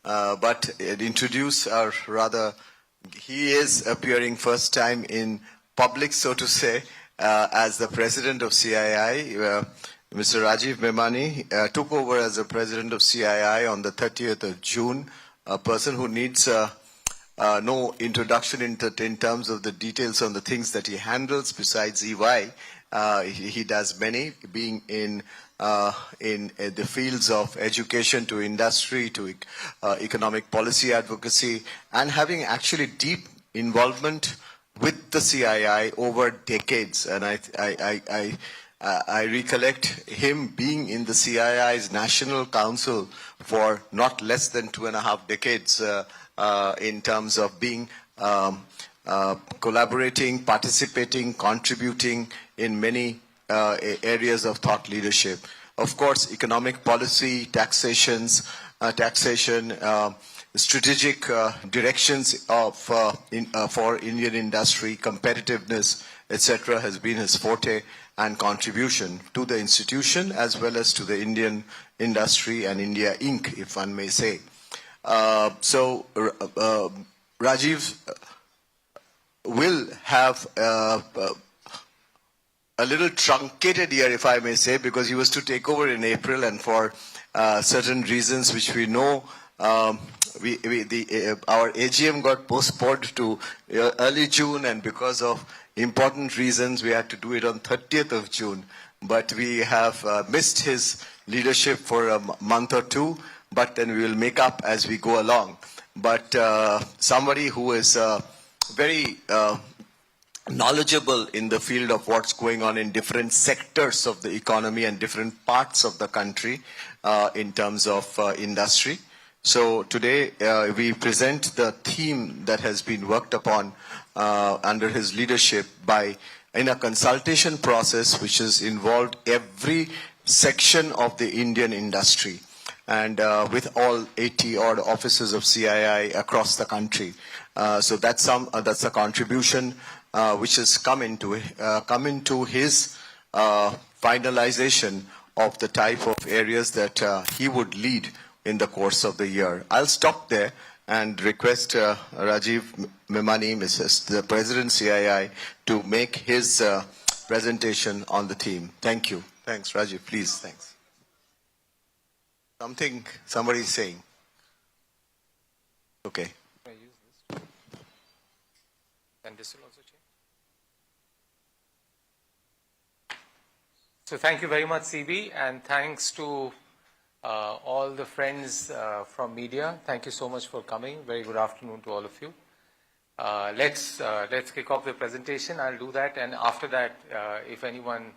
but introduce, or rather, he is appearing first time in public, so to say, as the president of CII. Mr. Rajiv Memani took over as the president of CII on the 30th of June, a person who needs no introduction in terms of the details on the things that he handles besides EY. He does many, being in the fields of education to industry to economic policy advocacy, and having actually deep involvement with the CII over decades. And I recollect him being in the CII's National Council for not less than 2.5 decades in terms of being collaborating, participating, contributing in many areas of thought leadership. Of course, economic policy, taxation, strategic directions of, for Indian industry, competitiveness, etc., has been his forte and contribution to the institution as well as to the Indian industry and India Inc., if one may say. Rajiv will have a little truncated year, if I may say, because he was to take over in April, and for certain reasons which we know, our AGM got postponed to early June, and because of important reasons we had to do it on 30th of June. But we have missed his leadership for a month or two, but then we will make up as we go along. But somebody who is very knowledgeable in the field of what's going on in different sectors of the economy and different parts of the country in terms of industry. So today we present the theme that has been worked upon under his leadership in a consultation process which has involved every section of the Indian industry, and with all 80 odd offices of CII across the country. So that's a contribution which has come into his finalization of the type of areas that he would lead in the course of the year. I'll stop there and request Rajiv Memani, the President CII, to make his presentation on the theme. Thank you. Thanks, Rajiv. Please, thanks. Somebody is saying. Okay. Can I use this? And this will also change. So thank you very much, CB, and thanks to all the friends from media. Thank you so much for coming. Very good afternoon to all of you. Let's kick off the presentation. I'll do that, and after that, if anyone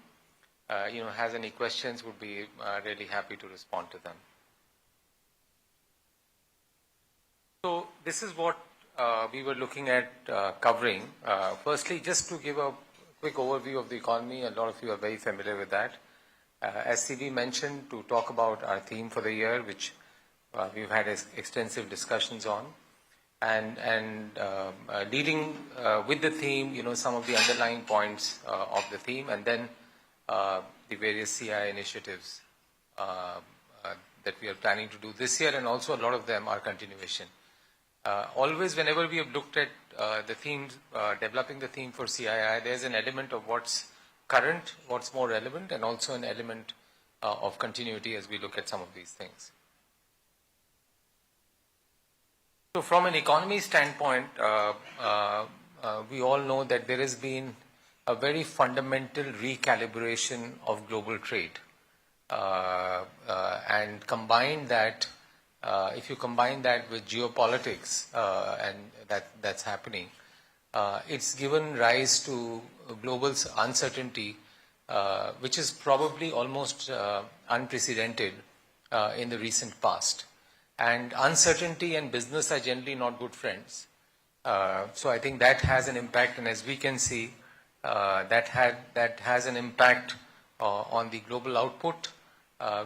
has any questions, would be really happy to respond to them. So this is what we were looking at covering. Firstly, just to give a quick overview of the economy. A lot of you are very familiar with that. As CB mentioned, to talk about our theme for the year, which we've had extensive discussions on, and leading with the theme, some of the underlying points of the theme, and then the various CII initiatives that we are planning to do this year, and also a lot of them are continuation. Always, whenever we have looked at the themes, developing the theme for CII, there's an element of what's current, what's more relevant, and also an element of continuity as we look at some of these things. So from an economy standpoint, we all know that there has been a very fundamental recalibration of global trade. And combine that, if you combine that with geopolitics, and that's happening, it's given rise to global uncertainty, which is probably almost unprecedented in the recent past. And uncertainty and business are generally not good friends. So I think that has an impact, and as we can see, that has an impact on the global output,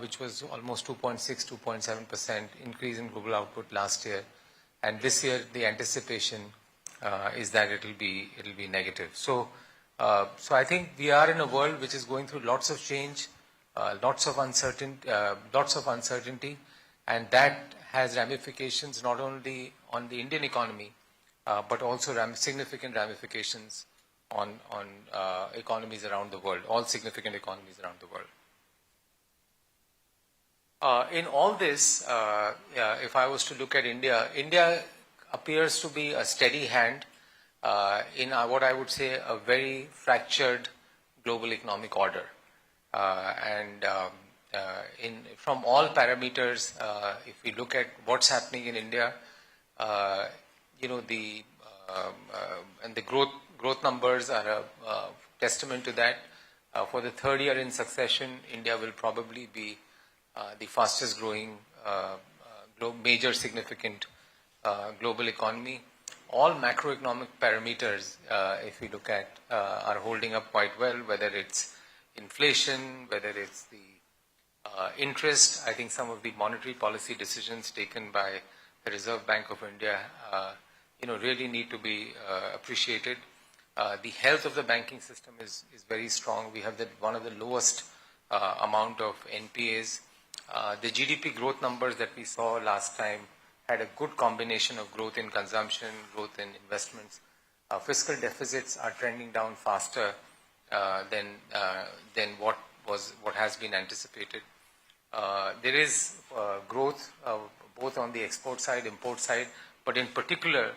which was almost 2.6, 2.7% increase in global output last year. And this year, the anticipation is that it'll be negative. So I think we are in a world which is going through lots of change, lots of uncertainty, and that has ramifications not only on the Indian economy, but also significant ramifications on economies around the world, all significant economies around the world. In all this, if I was to look at India, India appears to be a steady hand in what I would say a very fractured global economic order. From all parameters, if we look at what's happening in India, and the growth numbers are a testament to that. For the third year in succession, India will probably be the fastest growing major significant global economy. All macroeconomic parameters, if we look at, are holding up quite well, whether it's inflation, whether it's the interest. I think some of the monetary policy decisions taken by the Reserve Bank of India, really need to be appreciated. The health of the banking system is very strong. We have one of the lowest amount of NPAs. The GDP growth numbers that we saw last time had a good combination of growth in consumption, growth in investments. Fiscal deficits are trending down faster than what has been anticipated. There is growth both on the export side, import side, but in particular,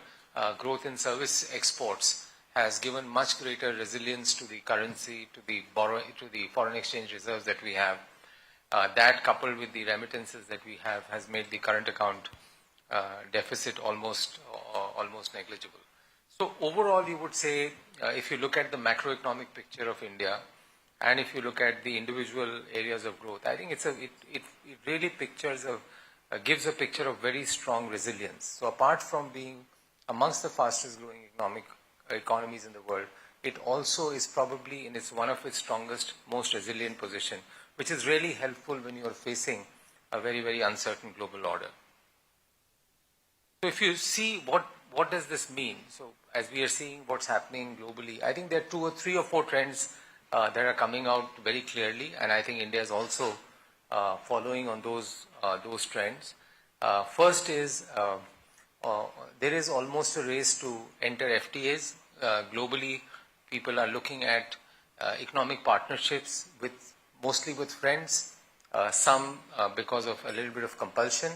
growth in service exports has given much greater resilience to the currency, to the foreign exchange reserves that we have. That, coupled with the remittances that we have, has made the current account deficit almost negligible. So overall, you would say, if you look at the macroeconomic picture of India, and if you look at the individual areas of growth, I think it really gives a picture of very strong resilience. So apart from being amongst the fastest growing economies in the world, it also is probably in one of its strongest, most resilient position, which is really helpful when you are facing a very, very uncertain global order. So if you see what does this mean? So as we are seeing what's happening globally, I think there are 3 or 4 trends that are coming out very clearly, and I think India is also following on those trends. First is there is almost a race to enter FTAs. Globally, people are looking at economic partnerships mostly with friends, some because of a little bit of compulsion.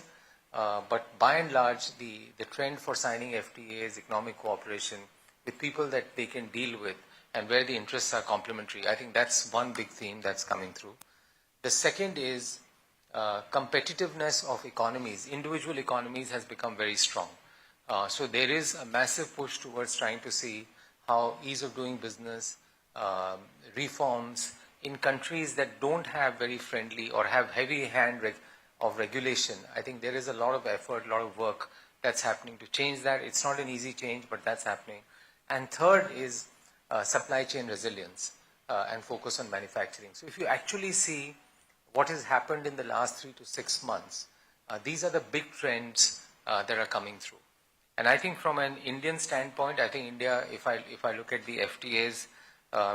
But by and large, the trend for signing FTAs, economic cooperation with people that they can deal with and where the interests are complementary, I think that's one big theme that's coming through. The second is competitiveness of economies. Individual economies has become very strong. So there is a massive push towards trying to see how ease of doing business, reforms in countries that don't have very friendly or have heavy hand of regulation. I think there is a lot of effort, a lot of work that's happening to change that. It's not an easy change, but that's happening. And third is supply chain resilience and focus on manufacturing. So if you actually see what has happened in the last 3 to 6 months, these are the big trends that are coming through. And I think from an Indian standpoint, I think India, if I look at the FTAs,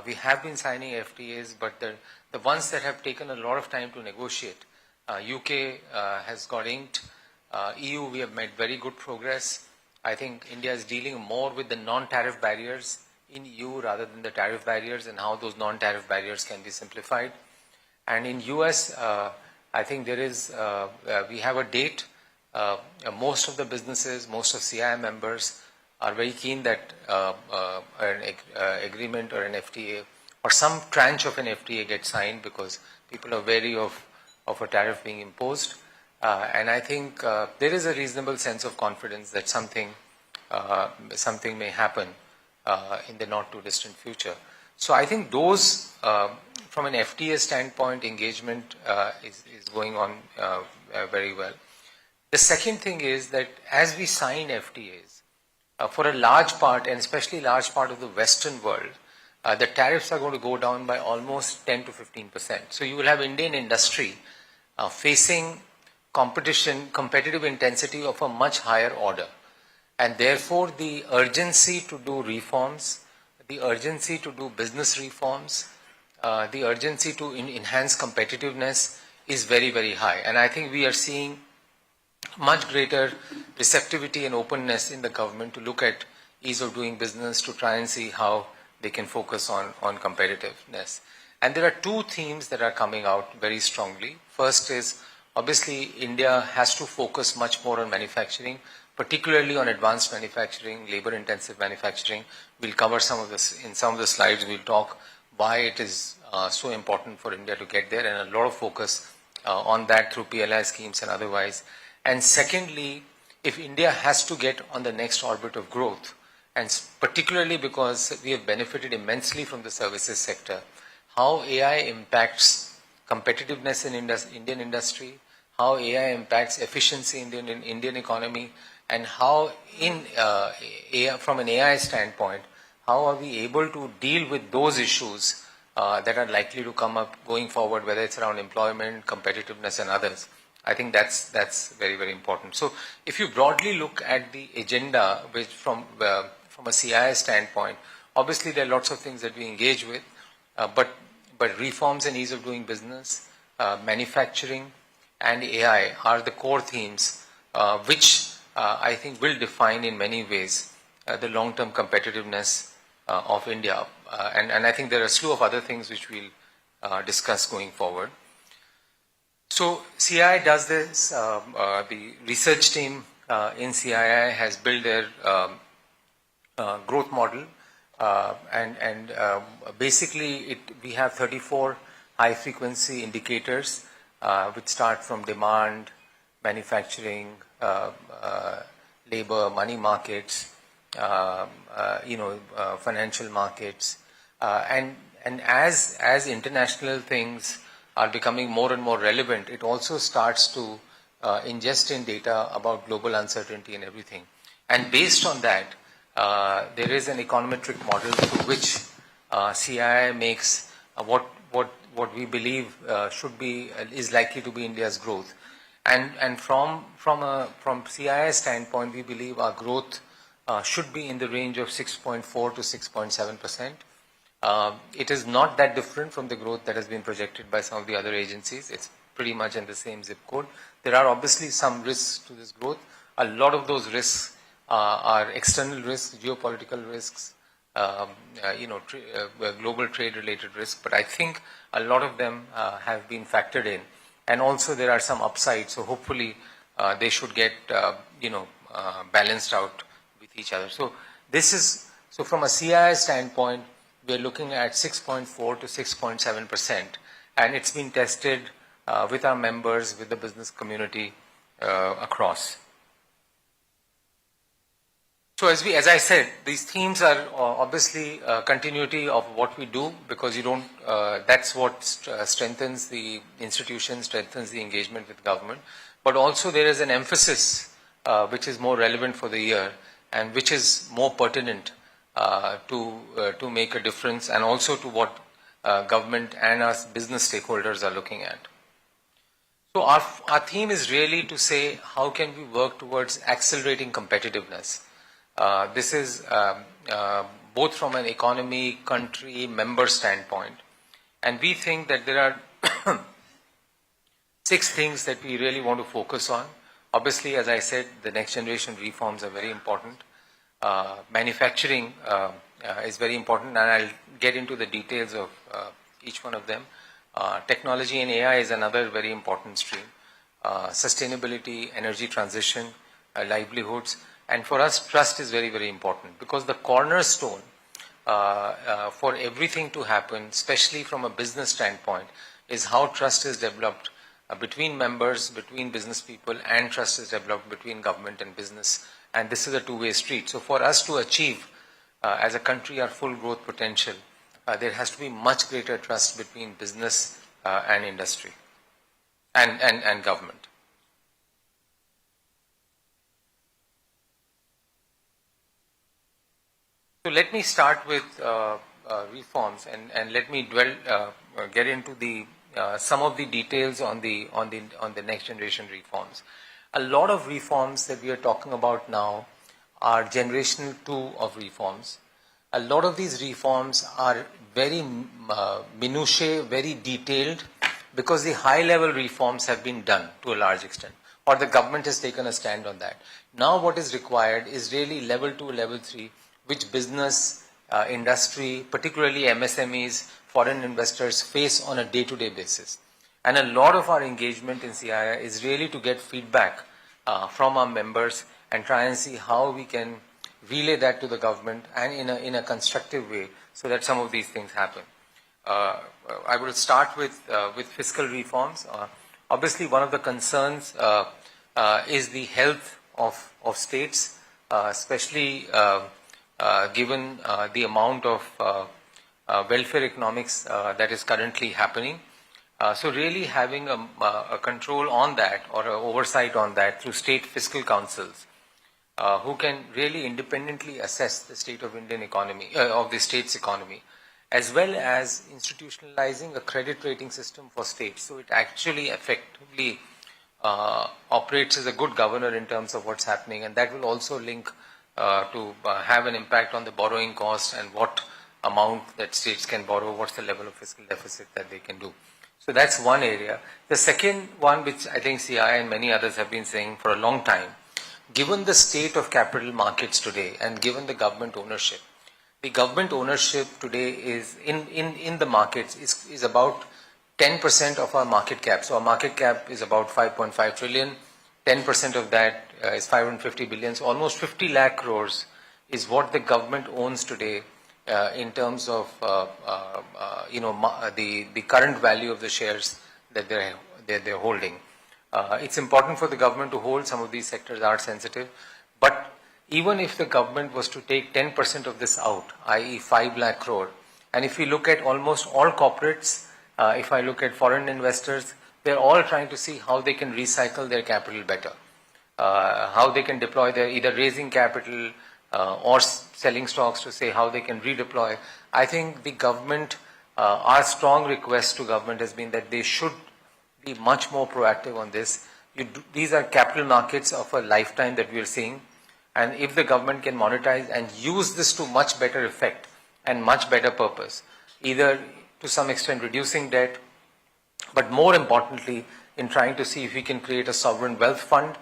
we have been signing FTAs, but the ones that have taken a lot of time to negotiate, UK has got inked. EU, we have made very good progress. I think India is dealing more with the non-tariff barriers in EU rather than the tariff barriers, and how those non-tariff barriers can be simplified. And in US, I think there is, we have a date. Most of the businesses, most of CII members are very keen that an agreement or an FTA or some tranche of an FTA gets signed, because people are wary of a tariff being imposed. And I think there is a reasonable sense of confidence that something may happen in the not too distant future. So I think those, from an FTA standpoint, engagement is going on very well. The second thing is that as we sign FTAs, for a large part, and especially large part of the Western world, the tariffs are going to go down by almost 10 to 15%. So you will have Indian industry facing competitive intensity of a much higher order. And therefore, the urgency to do reforms, the urgency to do business reforms, the urgency to enhance competitiveness is very, very high. And I think we are seeing much greater receptivity and openness in the government to look at ease of doing business, to try and see how they can focus on competitiveness. And there are two themes that are coming out very strongly. First is, obviously, India has to focus much more on manufacturing, particularly on advanced manufacturing, labor-intensive manufacturing. We'll cover some of this in some of the slides. We'll talk why it is so important for India to get there, and a lot of focus on that through PLI schemes and otherwise. And secondly, if India has to get on the next orbit of growth, and particularly because we have benefited immensely from the services sector, how AI impacts competitiveness in Indian industry, how AI impacts efficiency in the Indian economy, and how from an AI standpoint, how are we able to deal with those issues that are likely to come up going forward, whether it's around employment, competitiveness, and others. I think that's very, very important. So if you broadly look at the agenda, which from a CII standpoint, obviously there are lots of things that we engage with, but reforms and ease of doing business, manufacturing, and AI are the core themes which I think will define in many ways the long-term competitiveness of India. And I think there are a slew of other things which we'll discuss going forward. So CII does this. The research team in CII has built their growth model, and basically we have 34 high-frequency indicators which start from demand, manufacturing, labor, money markets, financial markets, and as international things are becoming more and more relevant, it also starts to ingest in data about global uncertainty and everything. And based on that, there is an econometric model through which CII makes what we believe is likely to be India's growth. And from CII standpoint, we believe our growth should be in the range of 6.4 to 6.7%. It is not that different from the growth that has been projected by some of the other agencies. It's pretty much in the same zip code. There are obviously some risks to this growth. A lot of those risks are external risks, geopolitical risks, global trade-related risks. But I think a lot of them have been factored in, and also there are some upsides. So hopefully they should get balanced out with each other. So from a CII standpoint, we are looking at 6.4 to 6.7%, and it's been tested with our members, with the business community across. So as I said, these themes are obviously continuity of what we do, because that's what strengthens the institution, strengthens the engagement with government. But also there is an emphasis which is more relevant for the year and which is more pertinent to make a difference, and also to what government and our business stakeholders are looking at. So our theme is really to say, how can we work towards accelerating competitiveness? This is both from an economy, country, member standpoint. And we think that there are 6 things that we really want to focus on. Obviously, as I said, the next generation reforms are very important. Manufacturing is very important, and I'll get into the details of each one of them. Technology and AI is another very important stream. Sustainability, energy transition, livelihoods. And for us, trust is very, very important, because the cornerstone for everything to happen, especially from a business standpoint, is how trust is developed between members, between business people, and trust is developed between government and business. And this is a two-way street. So for us to achieve, as a country, our full growth potential, there has to be much greater trust between business and industry and government. So let me start with reforms, and let me get into some of the details on the next generation reforms. A lot of reforms that we are talking about now are generational 2 of reforms. A lot of these reforms are very minutiae, very detailed, because the high-level reforms have been done to a large extent. or the government has taken a stand on that. Now what is required is really level 2, level 3, which business, industry, particularly MSMEs, foreign investors face on a day-to-day basis. And a lot of our engagement in CII is really to get feedback from our members and try and see how we can relay that to the government and in a constructive way so that some of these things happen. I will start with fiscal reforms. Obviously, one of the concerns is the health of states, especially given the amount of welfare economics that is currently happening. So really having a control on that or an oversight on that through state fiscal councils who can really independently assess the state of Indian economy, of the state's economy, as well as institutionalizing a credit rating system for states. So it actually effectively operates as a good governor in terms of what's happening, and that will also link to have an impact on the borrowing cost and what amount that states can borrow, what's the level of fiscal deficit that they can do. So that's one area. The second one, which I think CII and many others have been saying for a long time, given the state of capital markets today and given the government ownership today is in the markets is about 10% of our market cap. So our market cap is about 5.5 trillion. 10% of that is 550 billion. So almost 50 lakh crores is what the government owns today in terms of the current value of the shares that they're holding. It's important for the government to hold. Some of these sectors are sensitive, but even if the government was to take 10% of this out, i.e. 5 lakh crore, and if we look at almost all corporates, if I look at foreign investors, they're all trying to see how they can recycle their capital better, how they can deploy their either raising capital or selling stocks to say how they can redeploy. I think the government, our strong request to government has been that they should be much more proactive on this. These are capital markets of a lifetime that we are seeing, and if the government can monetize and use this to much better effect and much better purpose, either to some extent reducing debt, but more importantly in trying to see if we can create a sovereign wealth fund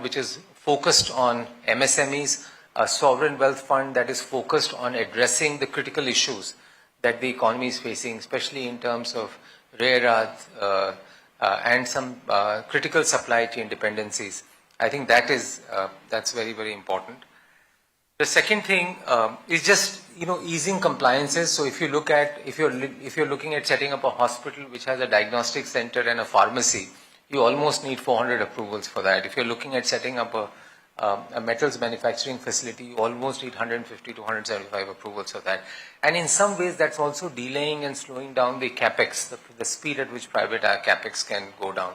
which is focused on MSMEs, a sovereign wealth fund that is focused on addressing the critical issues that the economy is facing, especially in terms of rare earths and some critical supply chain dependencies. I think that's very, very important. The second thing is just easing compliances. So if you're looking at setting up a hospital which has a diagnostic center and a pharmacy, you almost need 400 approvals for that. If you're looking at setting up a metals manufacturing facility, you almost need 150 to 175 approvals for that. And in some ways, that's also delaying and slowing down the capex, the speed at which private capex can go down.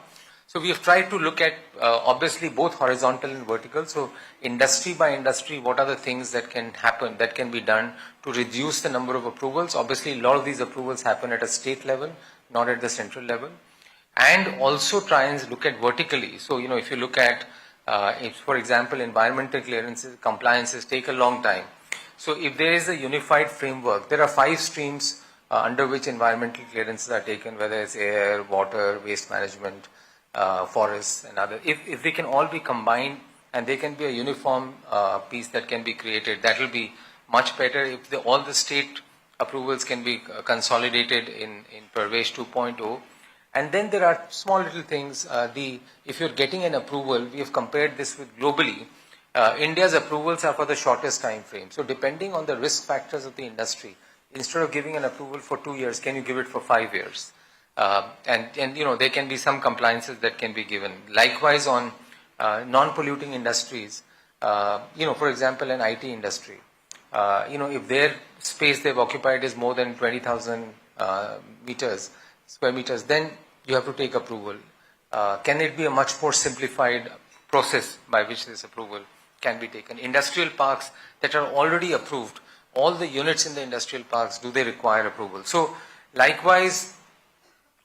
So we have tried to look at obviously both horizontal and vertical. So industry by industry, what are the things that can happen, that can be done to reduce the number of approvals? Obviously, a lot of these approvals happen at a state level, not at the central level. And also try and look at vertically. So, if you look at, for example, environmental clearances, compliances take a long time. So if there is a unified framework, there are 5 streams under which environmental clearances are taken, whether it's air, water, waste management, forests and other. If they can all be combined and they can be a uniform piece that can be created, that will be much better. If all the state approvals can be consolidated in Parvesh 2.0. And then there are small little things. If you're getting an approval, we have compared this with globally. India's approvals are for the shortest time frame. So depending on the risk factors of the industry, instead of giving an approval for 2 years, can you give it for 5 years? And there can be some compliances that can be given. Likewise on non-polluting industries, for example, an IT industry, if their space they've occupied is more than 20,000 square meters, then you have to take approval. Can it be a much more simplified process by which this approval can be taken? Industrial parks that are already approved, all the units in the industrial parks, do they require approval? So likewise,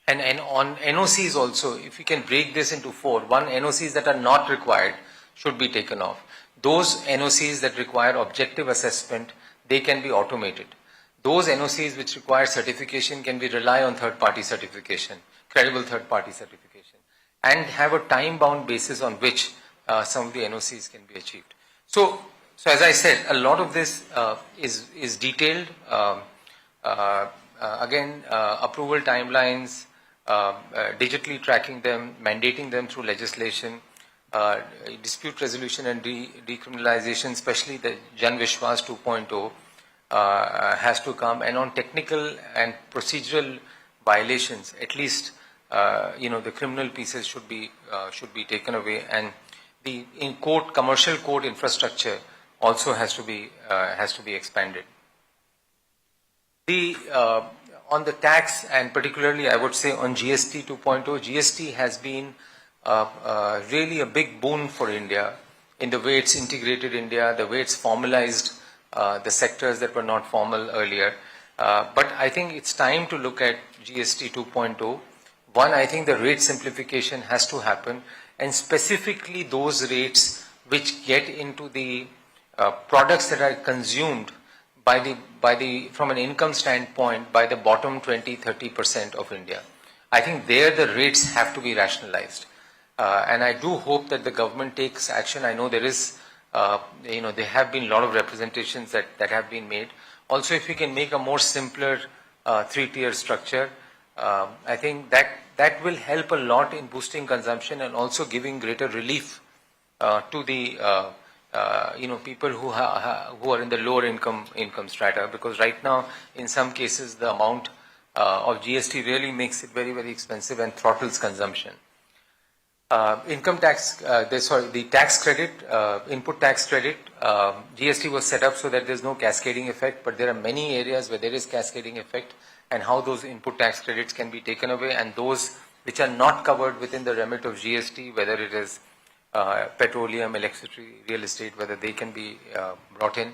and on NOCs also, if you can break this into 4, NOCs that are not required should be taken off. Those NOCs that require objective assessment, they can be automated. Those NOCs which require certification can be rely on third-party certification, credible third-party certification. and have a time-bound basis on which some of the NOCs can be achieved. So as I said, a lot of this is detailed. Again, approval timelines, digitally tracking them, mandating them through legislation, dispute resolution and decriminalization, especially the Jan Vishwas 2.0, has to come. And on technical and procedural violations, at least the criminal pieces should be taken away, and the commercial court infrastructure also has to be expanded. On the tax, and particularly I would say on GST 2.0, GST has been really a big boon for India in the way it's integrated India, the way it's formalized the sectors that were not formal earlier. But I think it's time to look at GST 2.0. One, I think the rate simplification has to happen, and specifically those rates which get into the products that are consumed from an income standpoint by the bottom 20-30% of India. I think there the rates have to be rationalized. And I do hope that the government takes action. I know there is, there have been a lot of representations that have been made. Also, if we can make a more simpler three-tier structure, I think that will help a lot in boosting consumption and also giving greater relief to the people who are in the lower income strata, because right now in some cases the amount of GST really makes it very, very expensive and throttles consumption. Income tax, the tax credit, input tax credit, GST was set up so that there's no cascading effect, but there are many areas where there is cascading effect, and how those input tax credits can be taken away, and those which are not covered within the remit of GST, whether it is petroleum, electricity, real estate, whether they can be brought in.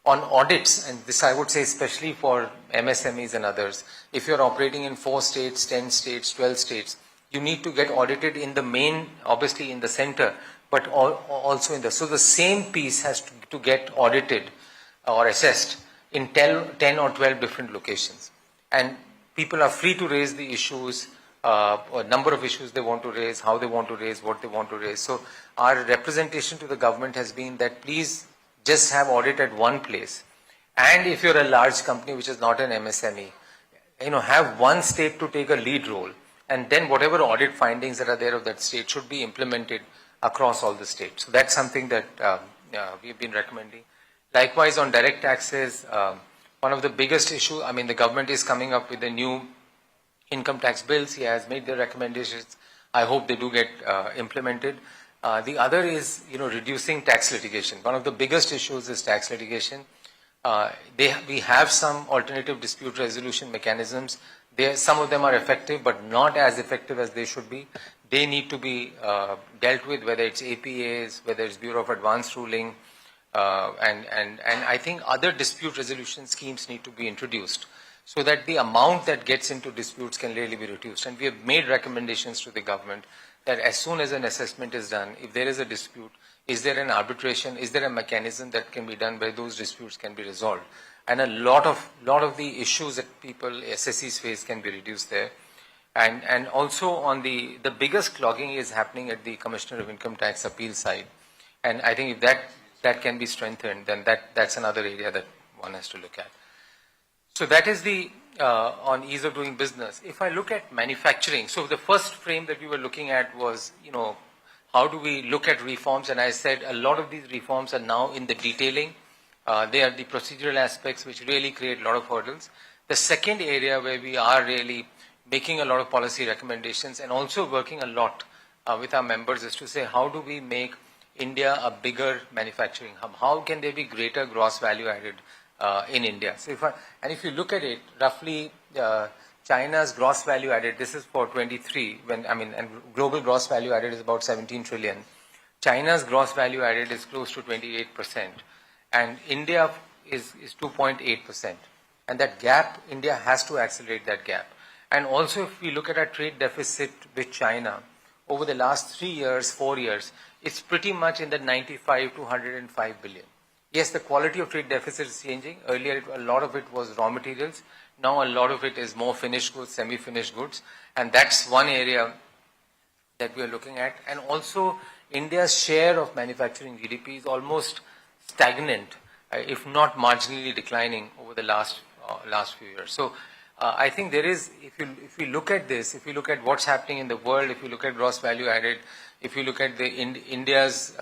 On audits, and this I would say especially for MSMEs and others, if you're operating in 4 states, 10 states, 12 states, you need to get audited in the main, obviously in the center, but also in so the same piece has to get audited or assessed in 10 or 12 different locations. And people are free to raise the issues, a number of issues they want to raise, how they want to raise, what they want to raise. So our representation to the government has been that please just have audit at one place. And if you're a large company which is not an MSME, have one state to take a lead role. And then whatever audit findings that are there of that state should be implemented across all the states. So that's something that we've been recommending. Likewise, on direct taxes, one of the biggest issues, the government is coming up with a new income tax bills. He has made their recommendations. I hope they do get implemented. The other is, reducing tax litigation. One of the biggest issues is tax litigation. We have some alternative dispute resolution mechanisms. Some of them are effective, but not as effective as they should be. They need to be dealt with, whether it's APAs, whether it's Bureau of Advanced Ruling, and I think other dispute resolution schemes need to be introduced so that the amount that gets into disputes can really be reduced. And we have made recommendations to the government that as soon as an assessment is done, if there is a dispute, is there an arbitration, is there a mechanism that can be done where those disputes can be resolved? And a lot of the issues that people, SSEs face, can be reduced there. And also on the biggest clogging is happening at the Commissioner of Income Tax appeal side. And I think if that can be strengthened, then that's another area that one has to look at. So that is the on ease of doing business. If I look at manufacturing, so the first frame that we were looking at was, how do we look at reforms? And I said a lot of these reforms are now in the detailing. They are the procedural aspects which really create a lot of hurdles. The second area where we are really making a lot of policy recommendations and also working a lot with our members is to say, how do we make India a bigger manufacturing hub? How can there be greater gross value added in India? So if you look at it, roughly China's gross value added, this is for 23, and global gross value added is about 17 trillion. China's gross value added is close to 28%. And India is 2.8%. And that gap, India has to accelerate that gap. And also if we look at our trade deficit with China, over the last 3 years, 4 years, it's pretty much in the 95 to 105 billion. Yes, the quality of trade deficit is changing. Earlier, a lot of it was raw materials. Now a lot of it is more finished goods, semi-finished goods. And that's one area that we are looking at, and also India's share of manufacturing GDP is almost stagnant, if not marginally declining over the last few years. So I think there is, if you look at this, if you look at what's happening in the world, if you look at gross value added, if you look at the India's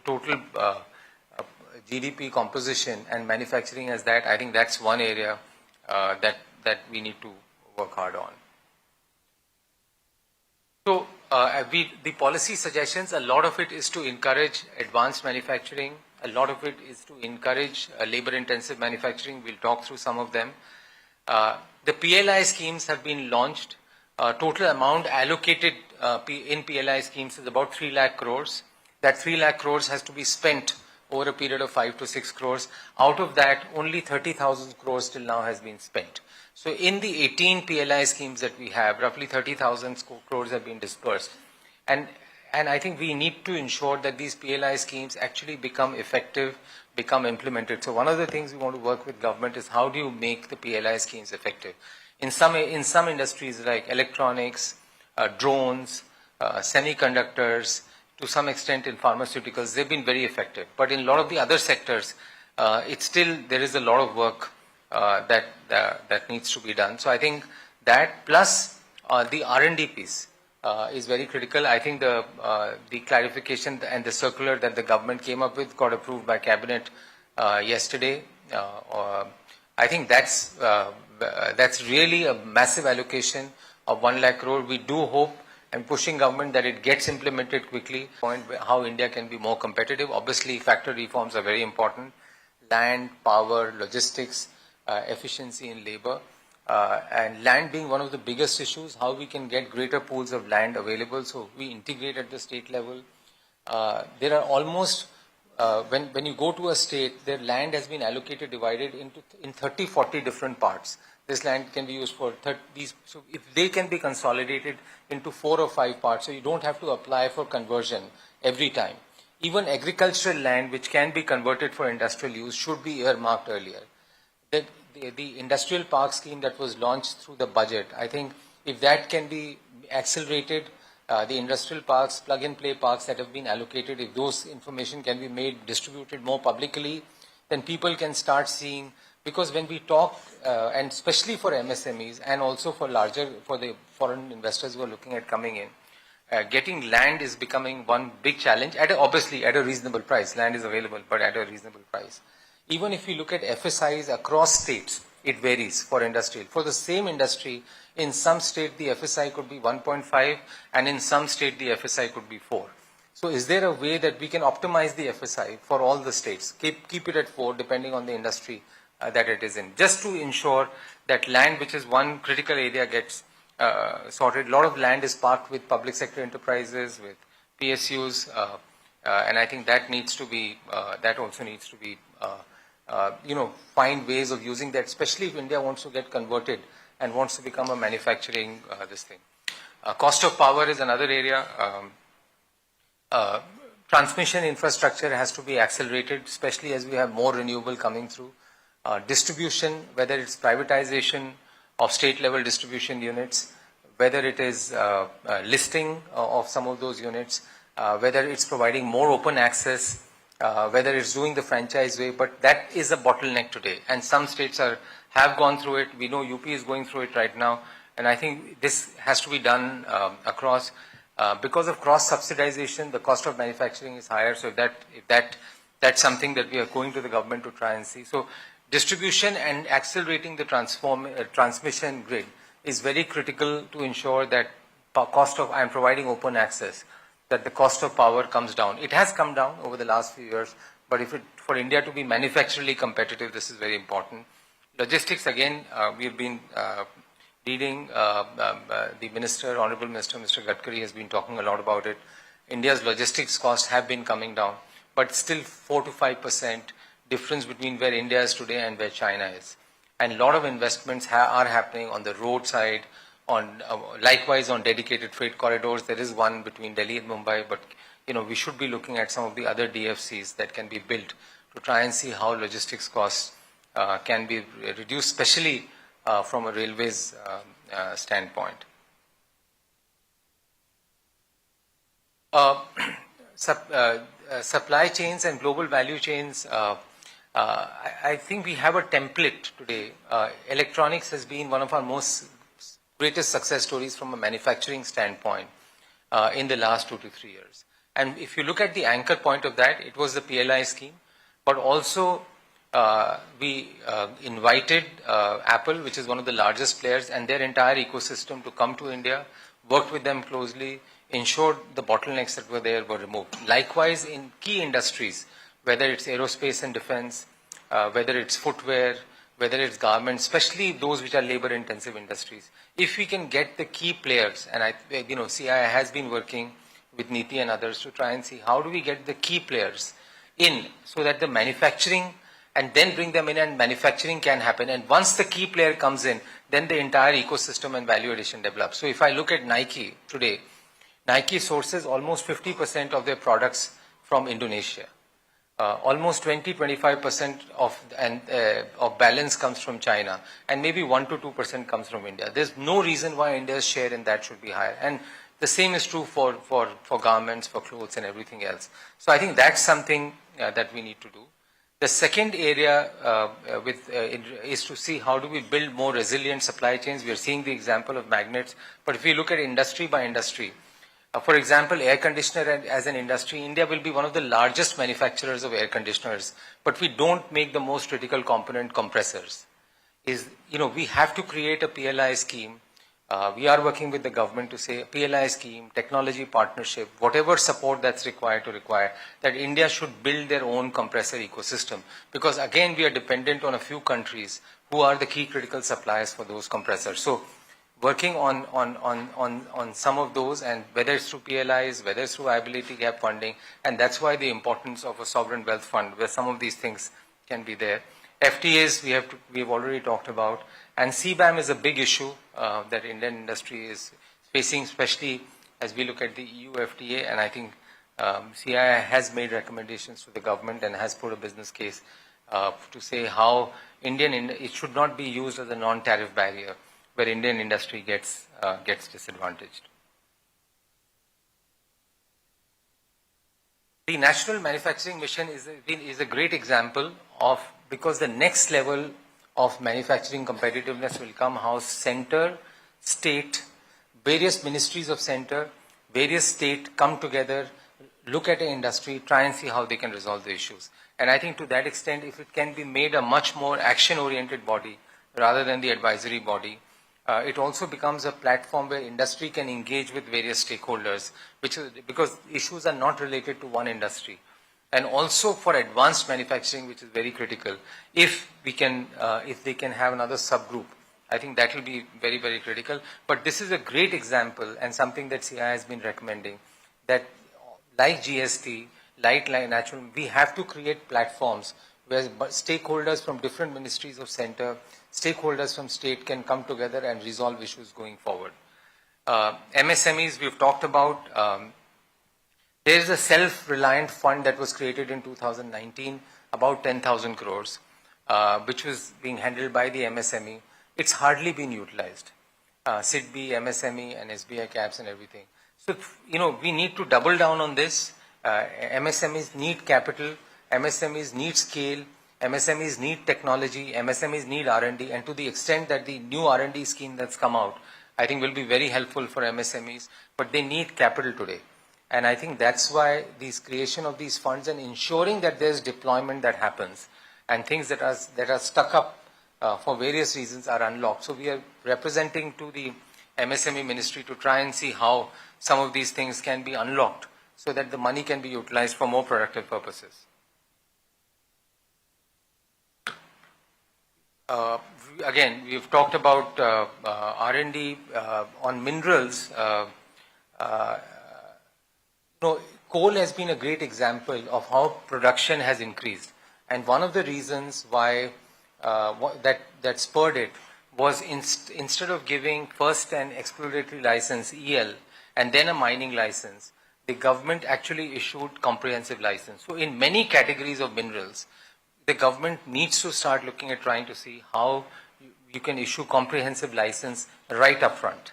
total GDP composition and manufacturing as that, I think that's one area that we need to work hard on. So the policy suggestions, a lot of it is to encourage advanced manufacturing. A lot of it is to encourage labor-intensive manufacturing. We'll talk through some of them. The PLI schemes have been launched. Total amount allocated in PLI schemes is about 3 lakh crores. That 3 lakh crores has to be spent over a period of 5 to 6 crores. Out of that, only 30,000 crores till now has been spent. So in the 18 PLI schemes that we have, roughly 30,000 crores have been dispersed. And I think we need to ensure that these PLI schemes actually become effective, become implemented. So one of the things we want to work with government is how do you make the PLI schemes effective? In some industries like electronics, drones, semiconductors, to some extent in pharmaceuticals, they've been very effective. But in a lot of the other sectors, there is a lot of work that needs to be done. So I think that plus the R&D piece is very critical. I think the clarification and the circular that the government came up with got approved by cabinet yesterday. I think that's really a massive allocation of 1 lakh crore. We do hope and pushing government that it gets implemented quickly. Point how India can be more competitive. Obviously, factor reforms are very important. Land, power, logistics, efficiency in labor. And land being one of the biggest issues, how we can get greater pools of land available. So we integrate at the state level. There are almost, when you go to a state, their land has been allocated, divided in 30, 40 different parts. This land can be used for so if they can be consolidated into 4 or 5 parts, so you don't have to apply for conversion every time. Even agricultural land, which can be converted for industrial use, should be earmarked earlier. The industrial park scheme that was launched through the budget, I think if that can be accelerated, the industrial parks, plug-and-play parks that have been allocated, if those information can be made, distributed more publicly, then people can start seeing, because when we talk, and especially for MSMEs and also for the foreign investors who are looking at coming in, getting land is becoming one big challenge, obviously at a reasonable price. Land is available, but at a reasonable price. Even if you look at FSIs across states, it varies for industrial. For the same industry, in some state the FSI could be 1.5 and in some state the FSI could be 4. So is there a way that we can optimize the FSI for all the states? Keep it at 4 depending on the industry that it is in. Just to ensure that land, which is one critical area, gets sorted. A lot of land is parked with public sector enterprises, with PSUs, and I think that needs to be, that also needs to be, find ways of using that, especially if India wants to get converted and wants to become a manufacturing this thing. Cost of power is another area. Transmission infrastructure has to be accelerated, especially as we have more renewable coming through. Distribution, whether it's privatization of state level distribution units, whether it is listing of some of those units, whether it's providing more open access, whether it's doing the franchise way, but that is a bottleneck today. And some states have gone through it. We know UP is going through it right now. And I think this has to be done across. Because of cross-subsidization, the cost of manufacturing is higher. So that's something that we are going to the government to try and see. So distribution and accelerating the transmission grid is very critical to ensure that I am providing open access, that the cost of power comes down. It has come down over the last few years, but for India to be manufacturally competitive, this is very important. Logistics, again, we've been reading, the Minister, Honorable Minister, Mr. Gadkari has been talking a lot about it. India's logistics costs have been coming down, but still 4 to 5% difference between where India is today and where China is. And a lot of investments are happening on the road side, likewise on dedicated freight corridors. There is one between Delhi and Mumbai, but we should be looking at some of the other DFCs that can be built to try and see how logistics costs can be reduced, especially from a railways standpoint. Uh, supply chains and global value chains, I think we have a template today. Electronics has been one of our greatest success stories from a manufacturing standpoint in the last 2 to 3 years. And if you look at the anchor point of that, it was the PLI scheme, but also we invited Apple, which is one of the largest players, and their entire ecosystem to come to India, worked with them closely, ensured the bottlenecks that were there were removed. Likewise, in key industries, whether it's aerospace and defense, whether it's footwear, whether it's garments, especially those which are labor-intensive industries. If we can get the key players, and CII has been working with Niti and others to try and see how do we get the key players in so that the manufacturing and then bring them in and manufacturing can happen. And once the key player comes in, then the entire ecosystem and value addition develops. So if I look at Nike today, Nike sources almost 50% of their products from Indonesia. Almost 20-25% of balance comes from China, and maybe 1 to 2% comes from India. There's no reason why India's share in that should be higher. And the same is true for garments, for clothes, and everything else. So I think that's something that we need to do. The second area is to see how do we build more resilient supply chains. We are seeing the example of magnets, but if we look at industry by industry, for example, air conditioner as an industry, India will be one of the largest manufacturers of air conditioners, but we don't make the most critical component, compressors. We have to create a PLI scheme. We are working with the government to say PLI scheme, technology partnership, whatever support that's required that India should build their own compressor ecosystem. Because again, we are dependent on a few countries who are the key critical suppliers for those compressors. So working on some of those, and whether it's through PLIs, whether it's through viability gap funding, and that's why the importance of a sovereign wealth fund where some of these things can be there. FTAs we've already talked about, and CBAM is a big issue that Indian industry is facing, especially as we look at the EU FTA, and I think CII has made recommendations to the government and has put a business case to say how it should not be used as a non-tariff barrier where Indian industry gets disadvantaged. The National Manufacturing Mission is a great example of, because the next level of manufacturing competitiveness will come how center, state, various ministries of center, various state come together, look at an industry, try and see how they can resolve the issues. And I think to that extent, if it can be made a much more action-oriented body rather than the advisory body, it also becomes a platform where industry can engage with various stakeholders, because issues are not related to one industry. And also for advanced manufacturing, which is very critical, if they can have another subgroup, I think that will be very, very critical. But this is a great example and something that CII has been recommending, that like GST, like natural, we have to create platforms where stakeholders from different ministries of center, stakeholders from state can come together and resolve issues going forward. MSMEs we've talked about. There is a self-reliant fund that was created in 2019, about 10,000 crores, which was being handled by the MSME. It's hardly been utilized. SIDBI, MSME, and SBI caps and everything. So, we need to double down on this. MSMEs need capital, MSMEs need scale, MSMEs need technology, MSMEs need R&D, and to the extent that the new R&D scheme that's come out, I think will be very helpful for MSMEs, but they need capital today. And I think that's why this creation of these funds and ensuring that there's deployment that happens and things that are stuck up for various reasons are unlocked. So we are representing to the MSME ministry to try and see how some of these things can be unlocked so that the money can be utilized for more productive purposes. Again, we've talked about R&D on minerals. Coal has been a great example of how production has increased. And one of the reasons why that spurred it was instead of giving first an exploratory license, EL, and then a mining license, the government actually issued comprehensive license. So in many categories of minerals, the government needs to start looking at trying to see how you can issue comprehensive license right up front.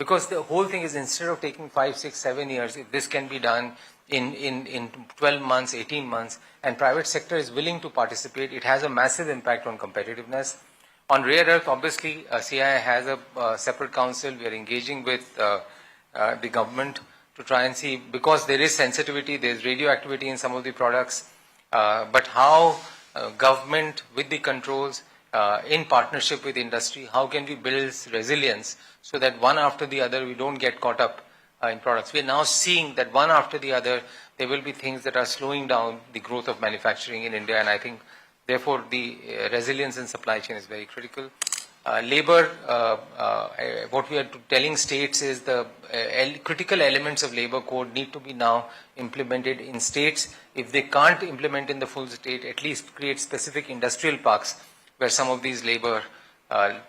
Because the whole thing is, instead of taking 5, 6, 7 years, if this can be done in 12 months, 18 months, and private sector is willing to participate, it has a massive impact on competitiveness. On rare earth, obviously, CII has a separate council. We are engaging with the government to try and see, because there is sensitivity, there is radioactivity in some of the products, but how government with the controls, in partnership with industry, how can we build resilience so that one after the other we don't get caught up in products. We are now seeing that one after the other there will be things that are slowing down the growth of manufacturing in India, and I think therefore the resilience in supply chain is very critical. Labor, what we are telling states is the critical elements of labor code need to be now implemented in states. If they can't implement in the full state, at least create specific industrial parks where some of these labor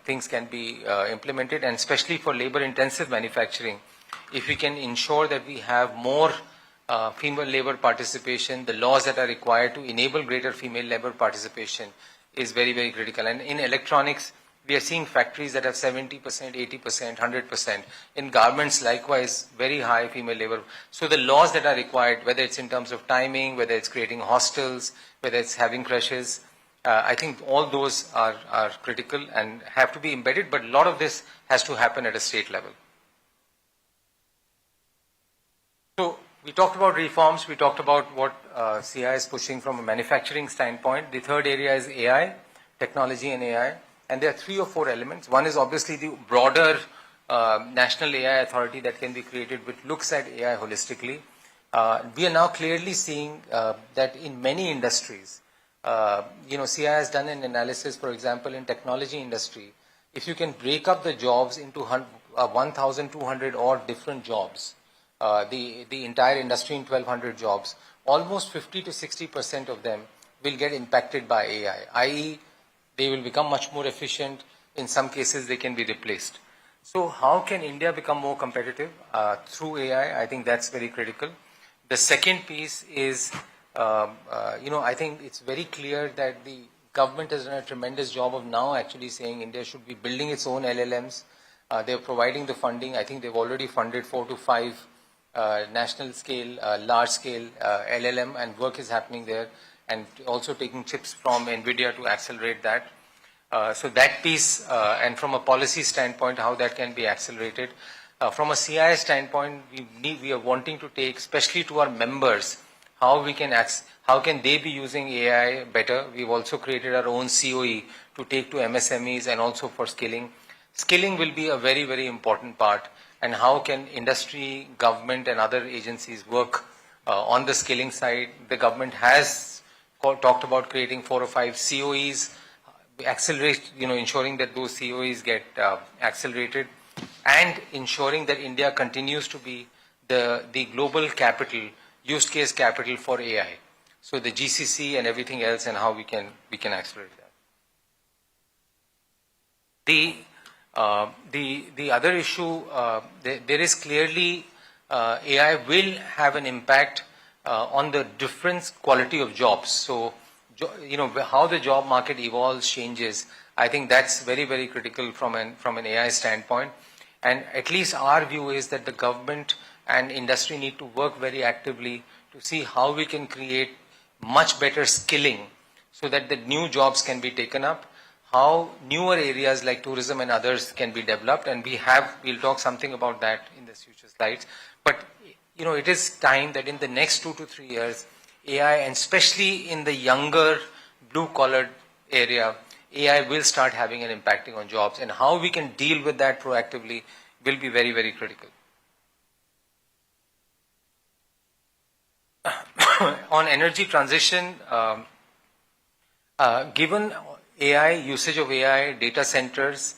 things can be implemented, and especially for labor intensive manufacturing, if we can ensure that we have more female labor participation, the laws that are required to enable greater female labor participation is very, very critical. And in electronics, we are seeing factories that have 70%, 80%, 100%. In garments, likewise, very high female labor. So the laws that are required, whether it's in terms of timing, whether it's creating hostels, whether it's having creches, I think all those are critical and have to be embedded, but a lot of this has to happen at a state level. So we talked about reforms, we talked about what CII is pushing from a manufacturing standpoint. The third area is AI, technology and AI. And there are 3 or 4 elements. One is obviously the broader national AI authority that can be created, which looks at AI holistically. We are now clearly seeing that in many industries, CII has done an analysis, for example, in technology industry. If you can break up the jobs into 1,200 odd different jobs, the entire industry in 1,200 jobs, almost 50 to 60% of them will get impacted by AI, i.e., they will become much more efficient. In some cases, they can be replaced. So how can India become more competitive through AI? I think that's very critical. The second piece is, I think it's very clear that the government has done a tremendous job of now actually saying India should be building its own LLMs. They're providing the funding. I think they've already funded 4 to 5 national scale, large scale LLM, and work is happening there, and also taking chips from NVIDIA to accelerate that. So that piece, and from a policy standpoint, how that can be accelerated. From a CII standpoint, we are wanting to take, especially to our members, how can they be using AI better. We've also created our own COE to take to MSMEs and also for skilling. Skilling will be a very, very important part, and how can industry, government and other agencies work on the skilling side. The government has talked about creating 4 or 5 COEs, ensuring that those COEs get accelerated, and ensuring that India continues to be the global capital, use case capital for AI. So the GCC and everything else, and how we can accelerate that. The other issue, there is clearly AI will have an impact on the different quality of jobs. So, how the job market evolves, changes, I think that's very, very critical from an AI standpoint. And at least our view is that the government and industry need to work very actively to see how we can create much better skilling so that the new jobs can be taken up, how newer areas like tourism and others can be developed, and we'll talk something about that in the future slides. But it is time that in the next 2 to 3 years, AI, and especially in the younger blue-collar area, AI will start having an impacting on jobs, and how we can deal with that proactively will be very, very critical. On energy transition, given AI, usage of AI, data centers,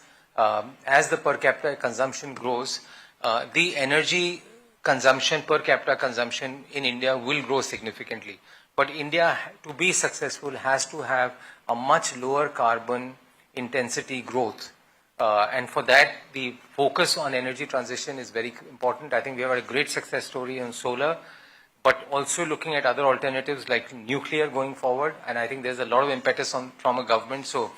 as the per capita consumption grows, the energy consumption, per capita consumption in India will grow significantly. But India, to be successful, has to have a much lower carbon intensity growth. And for that, the focus on energy transition is very important. I think we have a great success story on solar, but also looking at other alternatives like nuclear going forward. And I think there's a lot of impetus from a government. So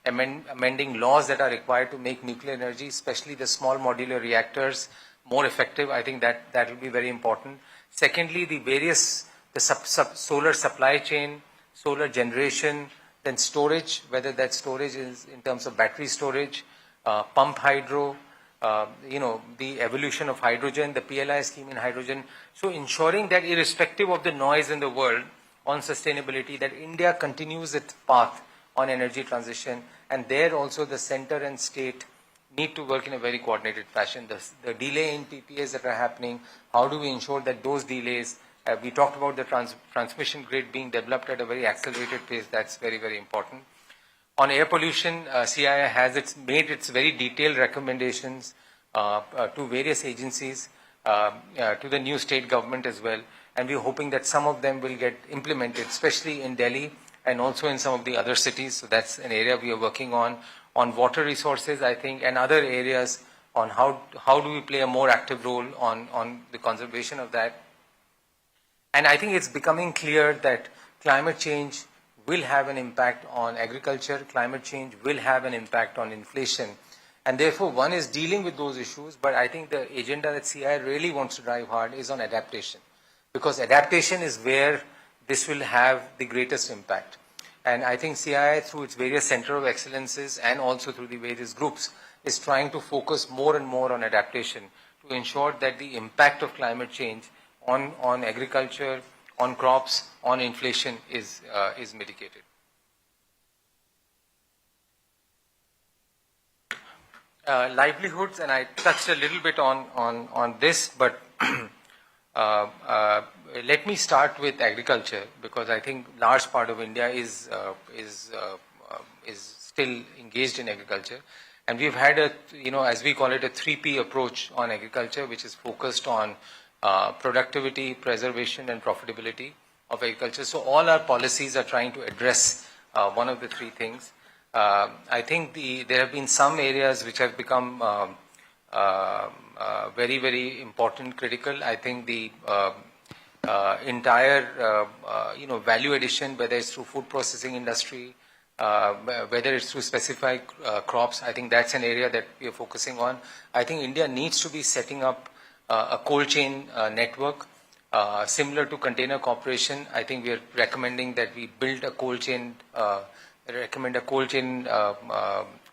amending laws that are required to make nuclear energy, especially the small modular reactors, more effective. I think that will be very important. Secondly, the solar supply chain, solar generation, then storage, whether that storage is in terms of battery storage, pump hydro, the evolution of hydrogen, the PLI scheme in hydrogen. So ensuring that irrespective of the noise in the world on sustainability, that India continues its path on energy transition, and there also the center and state need to work in a very coordinated fashion. The delay in PPAs that are happening, how do we ensure that those delays, we talked about the transmission grid being developed at a very accelerated pace, that's very, very important. On air pollution, CII has made its very detailed recommendations to various agencies, to the new state government as well, and we're hoping that some of them will get implemented, especially in Delhi and also in some of the other cities. So that's an area we are working on. On water resources, I think, and other areas on how do we play a more active role on the conservation of that. And I think it's becoming clear that climate change will have an impact on agriculture, climate change will have an impact on inflation. And therefore, one is dealing with those issues, but I think the agenda that CII really wants to drive hard is on adaptation. Because adaptation is where this will have the greatest impact. And I think CII, through its various center of excellences and also through the various groups, is trying to focus more and more on adaptation to ensure that the impact of climate change on agriculture, on crops, on inflation is mitigated. Livelihoods, and I touched a little bit on this, but let me start with agriculture, because I think large part of India is still engaged in agriculture, and we've had as we call it, a 3P approach on agriculture, which is focused on productivity, preservation, and profitability of agriculture. So all our policies are trying to address one of the three things. I think there have been some areas which have become very, very important, critical. I think the entire value addition, whether it's through food processing industry, whether it's through specified crops, I think that's an area that we are focusing on. I think India needs to be setting up a cold chain network similar to container corporation. I think we are recommending that we build a cold chain,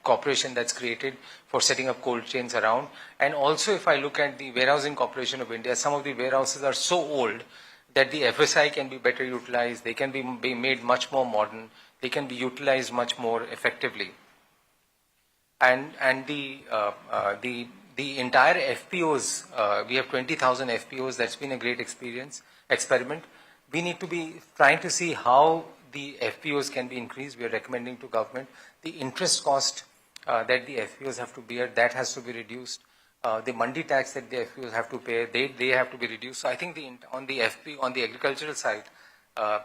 corporation that's created for setting up cold chains around. And also, if I look at the Warehousing Corporation of India, some of the warehouses are so old that the FSI can be better utilized, they can be made much more modern, they can be utilized much more effectively. And the entire FPOs, we have 20,000 FPOs, that's been a great experiment. We need to be trying to see how the FPOs can be increased. We are recommending to government the interest cost that the FPOs have to bear, that has to be reduced. The mandi tax that the FPOs have to pay, they have to be reduced. So I think on the agricultural side,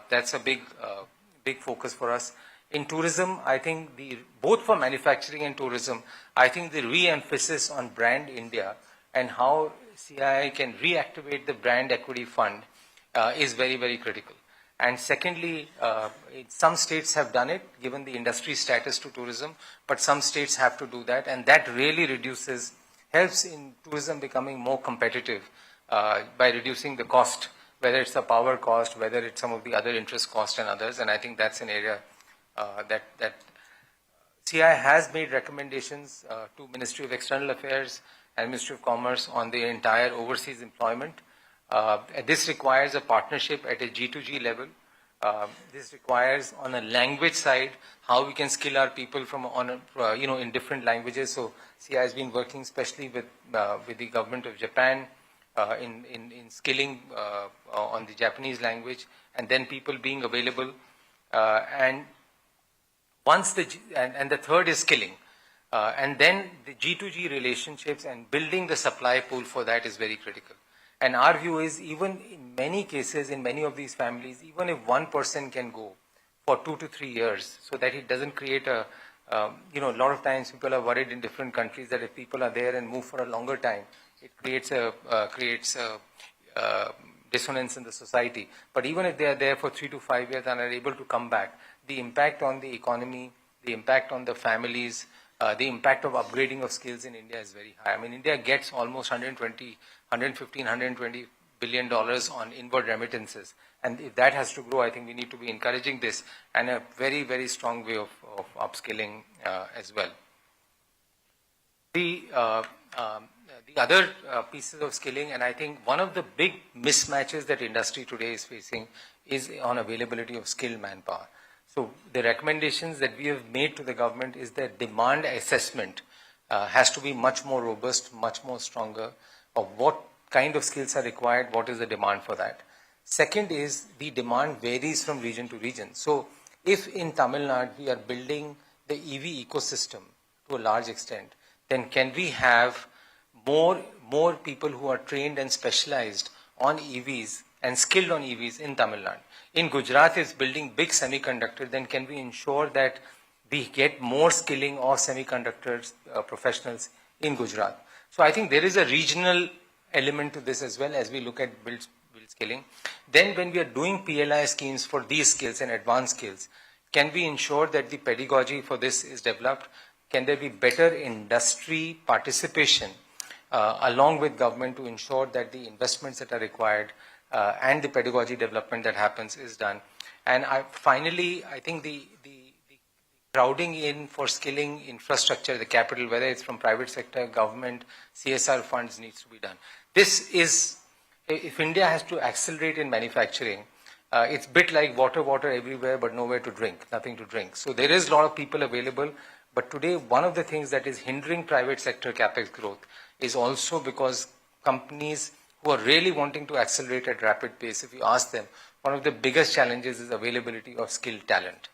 that's a big focus for us. In tourism, I think both for manufacturing and tourism, I think the re-emphasis on brand India and how CII can reactivate the brand equity fund is very, very critical. And secondly, some states have done it, given the industry status to tourism, but some states have to do that, and that really helps in tourism becoming more competitive by reducing the cost, whether it's the power cost, whether it's some of the other interest costs and others, and I think that's an area that CII has made recommendations to Ministry of External Affairs and Ministry of Commerce on the entire overseas employment. This requires a partnership at a G2G level. This requires, on a language side, how we can skill our people in different languages. So CII has been working especially with the government of Japan in skilling on the Japanese language, and then people being available. And the third is skilling. And then the G2G relationships and building the supply pool for that is very critical. And our view is, even in many cases, in many of these families, even if one person can go for 2 to 3 years, so that it doesn't create a lot of times people are worried in different countries that if people are there and move for a longer time, it creates a dissonance in the society. But even if they are there for 3 to 5 years and are able to come back, the impact on the economy, the impact on the families, the impact of upgrading of skills in India is very high. I mean, India gets almost 120 billion dollars on inward remittances. And if that has to grow, I think we need to be encouraging this and a very, very strong way of upskilling as well. The other pieces of skilling, and I think one of the big mismatches that industry today is facing is on availability of skilled manpower. So the recommendations that we have made to the government is that demand assessment has to be much more robust, much more stronger of what kind of skills are required, what is the demand for that. Second is the demand varies from region to region. So if in Tamil Nadu we are building the EV ecosystem to a large extent, then can we have more people who are trained and specialized on EVs and skilled on EVs in Tamil Nadu? In Gujarat is building big semiconductor, then can we ensure that we get more skilling of semiconductors professionals in Gujarat? So I think there is a regional element to this as well as we look at build skilling. Then when we are doing PLI schemes for these skills and advanced skills, can we ensure that the pedagogy for this is developed? Can there be better industry participation along with government to ensure that the investments that are required and the pedagogy development that happens is done? And finally, I think the crowding in for skilling infrastructure, the capital, whether it's from private sector, government, CSR funds, needs to be done. This is, if India has to accelerate in manufacturing, it's a bit like water everywhere, but nowhere to drink, nothing to drink. So there is a lot of people available, but today one of the things that is hindering private sector capex growth is also because companies who are really wanting to accelerate at rapid pace, if you ask them, one of the biggest challenges is availability of skilled talent.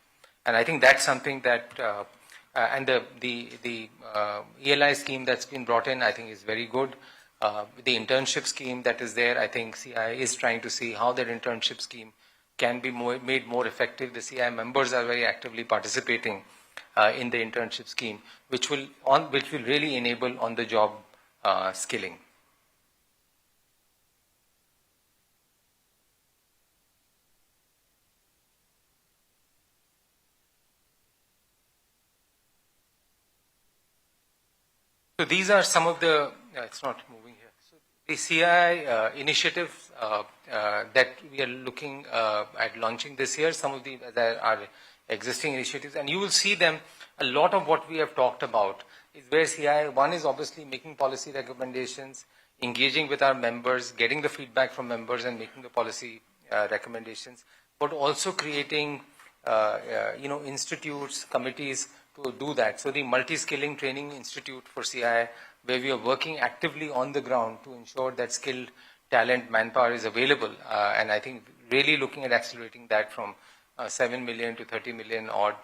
And I think that's something that, and the ELI scheme that's been brought in, I think is very good. The internship scheme that is there, I think CII is trying to see how that internship scheme can be made more effective. The CII members are very actively participating in the internship scheme, which will really enable on-the-job skilling. So these are some of the, it's not moving here. So the CII initiatives that we are looking at launching this year, some of the are existing initiatives, and you will see them, a lot of what we have talked about is where CII, one is obviously making policy recommendations, engaging with our members, getting the feedback from members and making the policy recommendations, but also creating institutes, committees to do that. So the Multi-Skilling Training Institute for CII, where we are working actively on the ground to ensure that skilled talent, manpower is available. And I think really looking at accelerating that from 7 million to 30 million odd.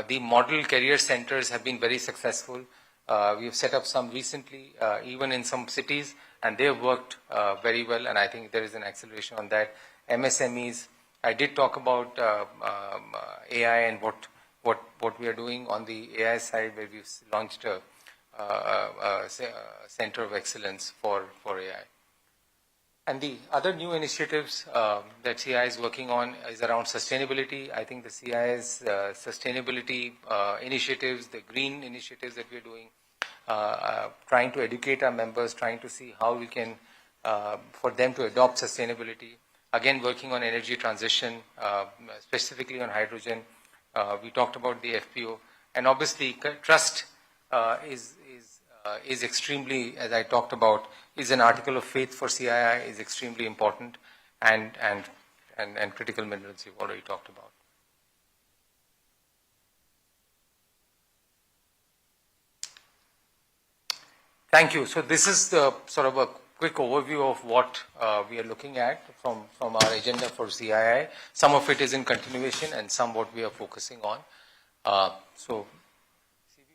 The model career centers have been very successful. We have set up some recently, even in some cities, and they have worked very well, and I think there is an acceleration on that. MSMEs, I did talk about AI and what we are doing on the AI side, where we've launched a center of excellence for AI. And the other new initiatives that CII is working on is around sustainability. I think the CII's sustainability initiatives, the green initiatives that we are doing, trying to educate our members, trying to see how we can, for them to adopt sustainability. Again, working on energy transition, specifically on hydrogen. We talked about the FPO. And obviously, trust is extremely, as I talked about, is an article of faith for CII, is extremely important, and critical minerals you've already talked about. Thank you. So this is the sort of a quick overview of what we are looking at from our agenda for CII. Some of it is in continuation and some what we are focusing on. So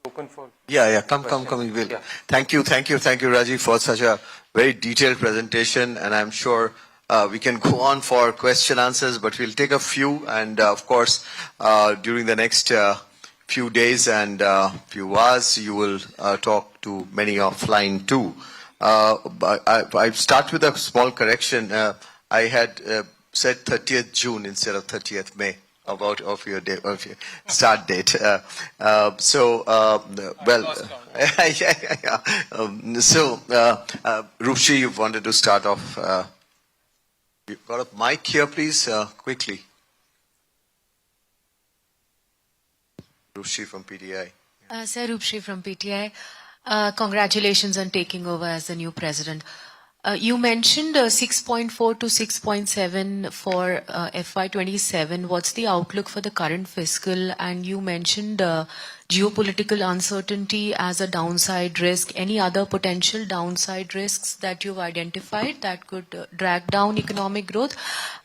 open for come we will. Yeah. Thank you Rajiv, for such a very detailed presentation, and I'm sure we can go on for question answers, but we'll take a few, and of course during the next few days and few hours you will talk to many offline too. I start with a small correction. I had said 30th June instead of 30th May. about of your day, of your start date. Well, yeah. Ruchi, you wanted to start off. You've got a mic here, please, quickly. Ruchi from PTI. Sir, Rupshri from PTI. Congratulations on taking over as the new president. You mentioned 6.4 to 6.7 for FY27. What's the outlook for the current fiscal? And you mentioned geopolitical uncertainty as a downside risk. Any other potential downside risks that you've identified that could drag down economic growth?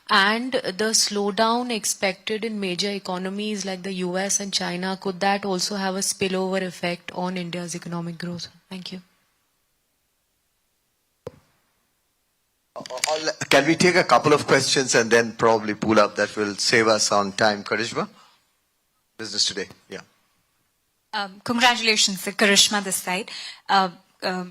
And the slowdown expected in major economies like the US and China, could that also have a spillover effect on India's economic growth? Thank you. Can we take a couple of questions and then probably pull up? That will save us on time. Karishma? Business Today, yeah. Congratulations, Karishma this side.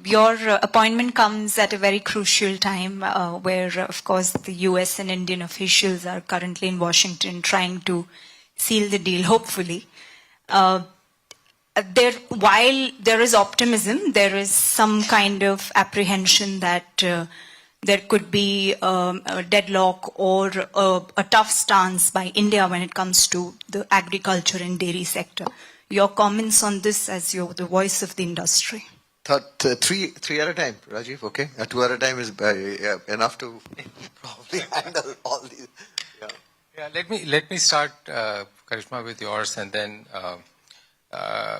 Your appointment comes at a very crucial time where, of course, the US and Indian officials are currently in Washington trying to seal the deal, hopefully. While there is optimism, there is some kind of apprehension that there could be a deadlock or a tough stance by India when it comes to the agriculture and dairy sector. Your comments on this as you're the voice of the industry. Three at a time, Rajiv, okay? 2 at a time is enough to probably handle all these. Yeah, let me start, Karishma, with yours, and then.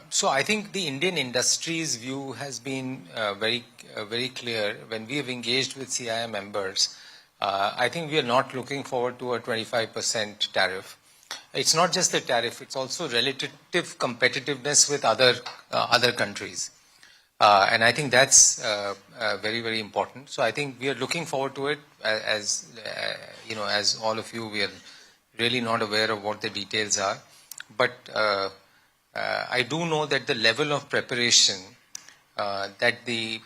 So I think the Indian industry's view has been very clear. When we have engaged with CII members, I think we are not looking forward to a 25% tariff. It's not just the tariff; it's also relative competitiveness with other countries, and I think that's very important. So I think we are looking forward to it. As you know, as all of you, we are really not aware of what the details are, but. I do know that the level of preparation that the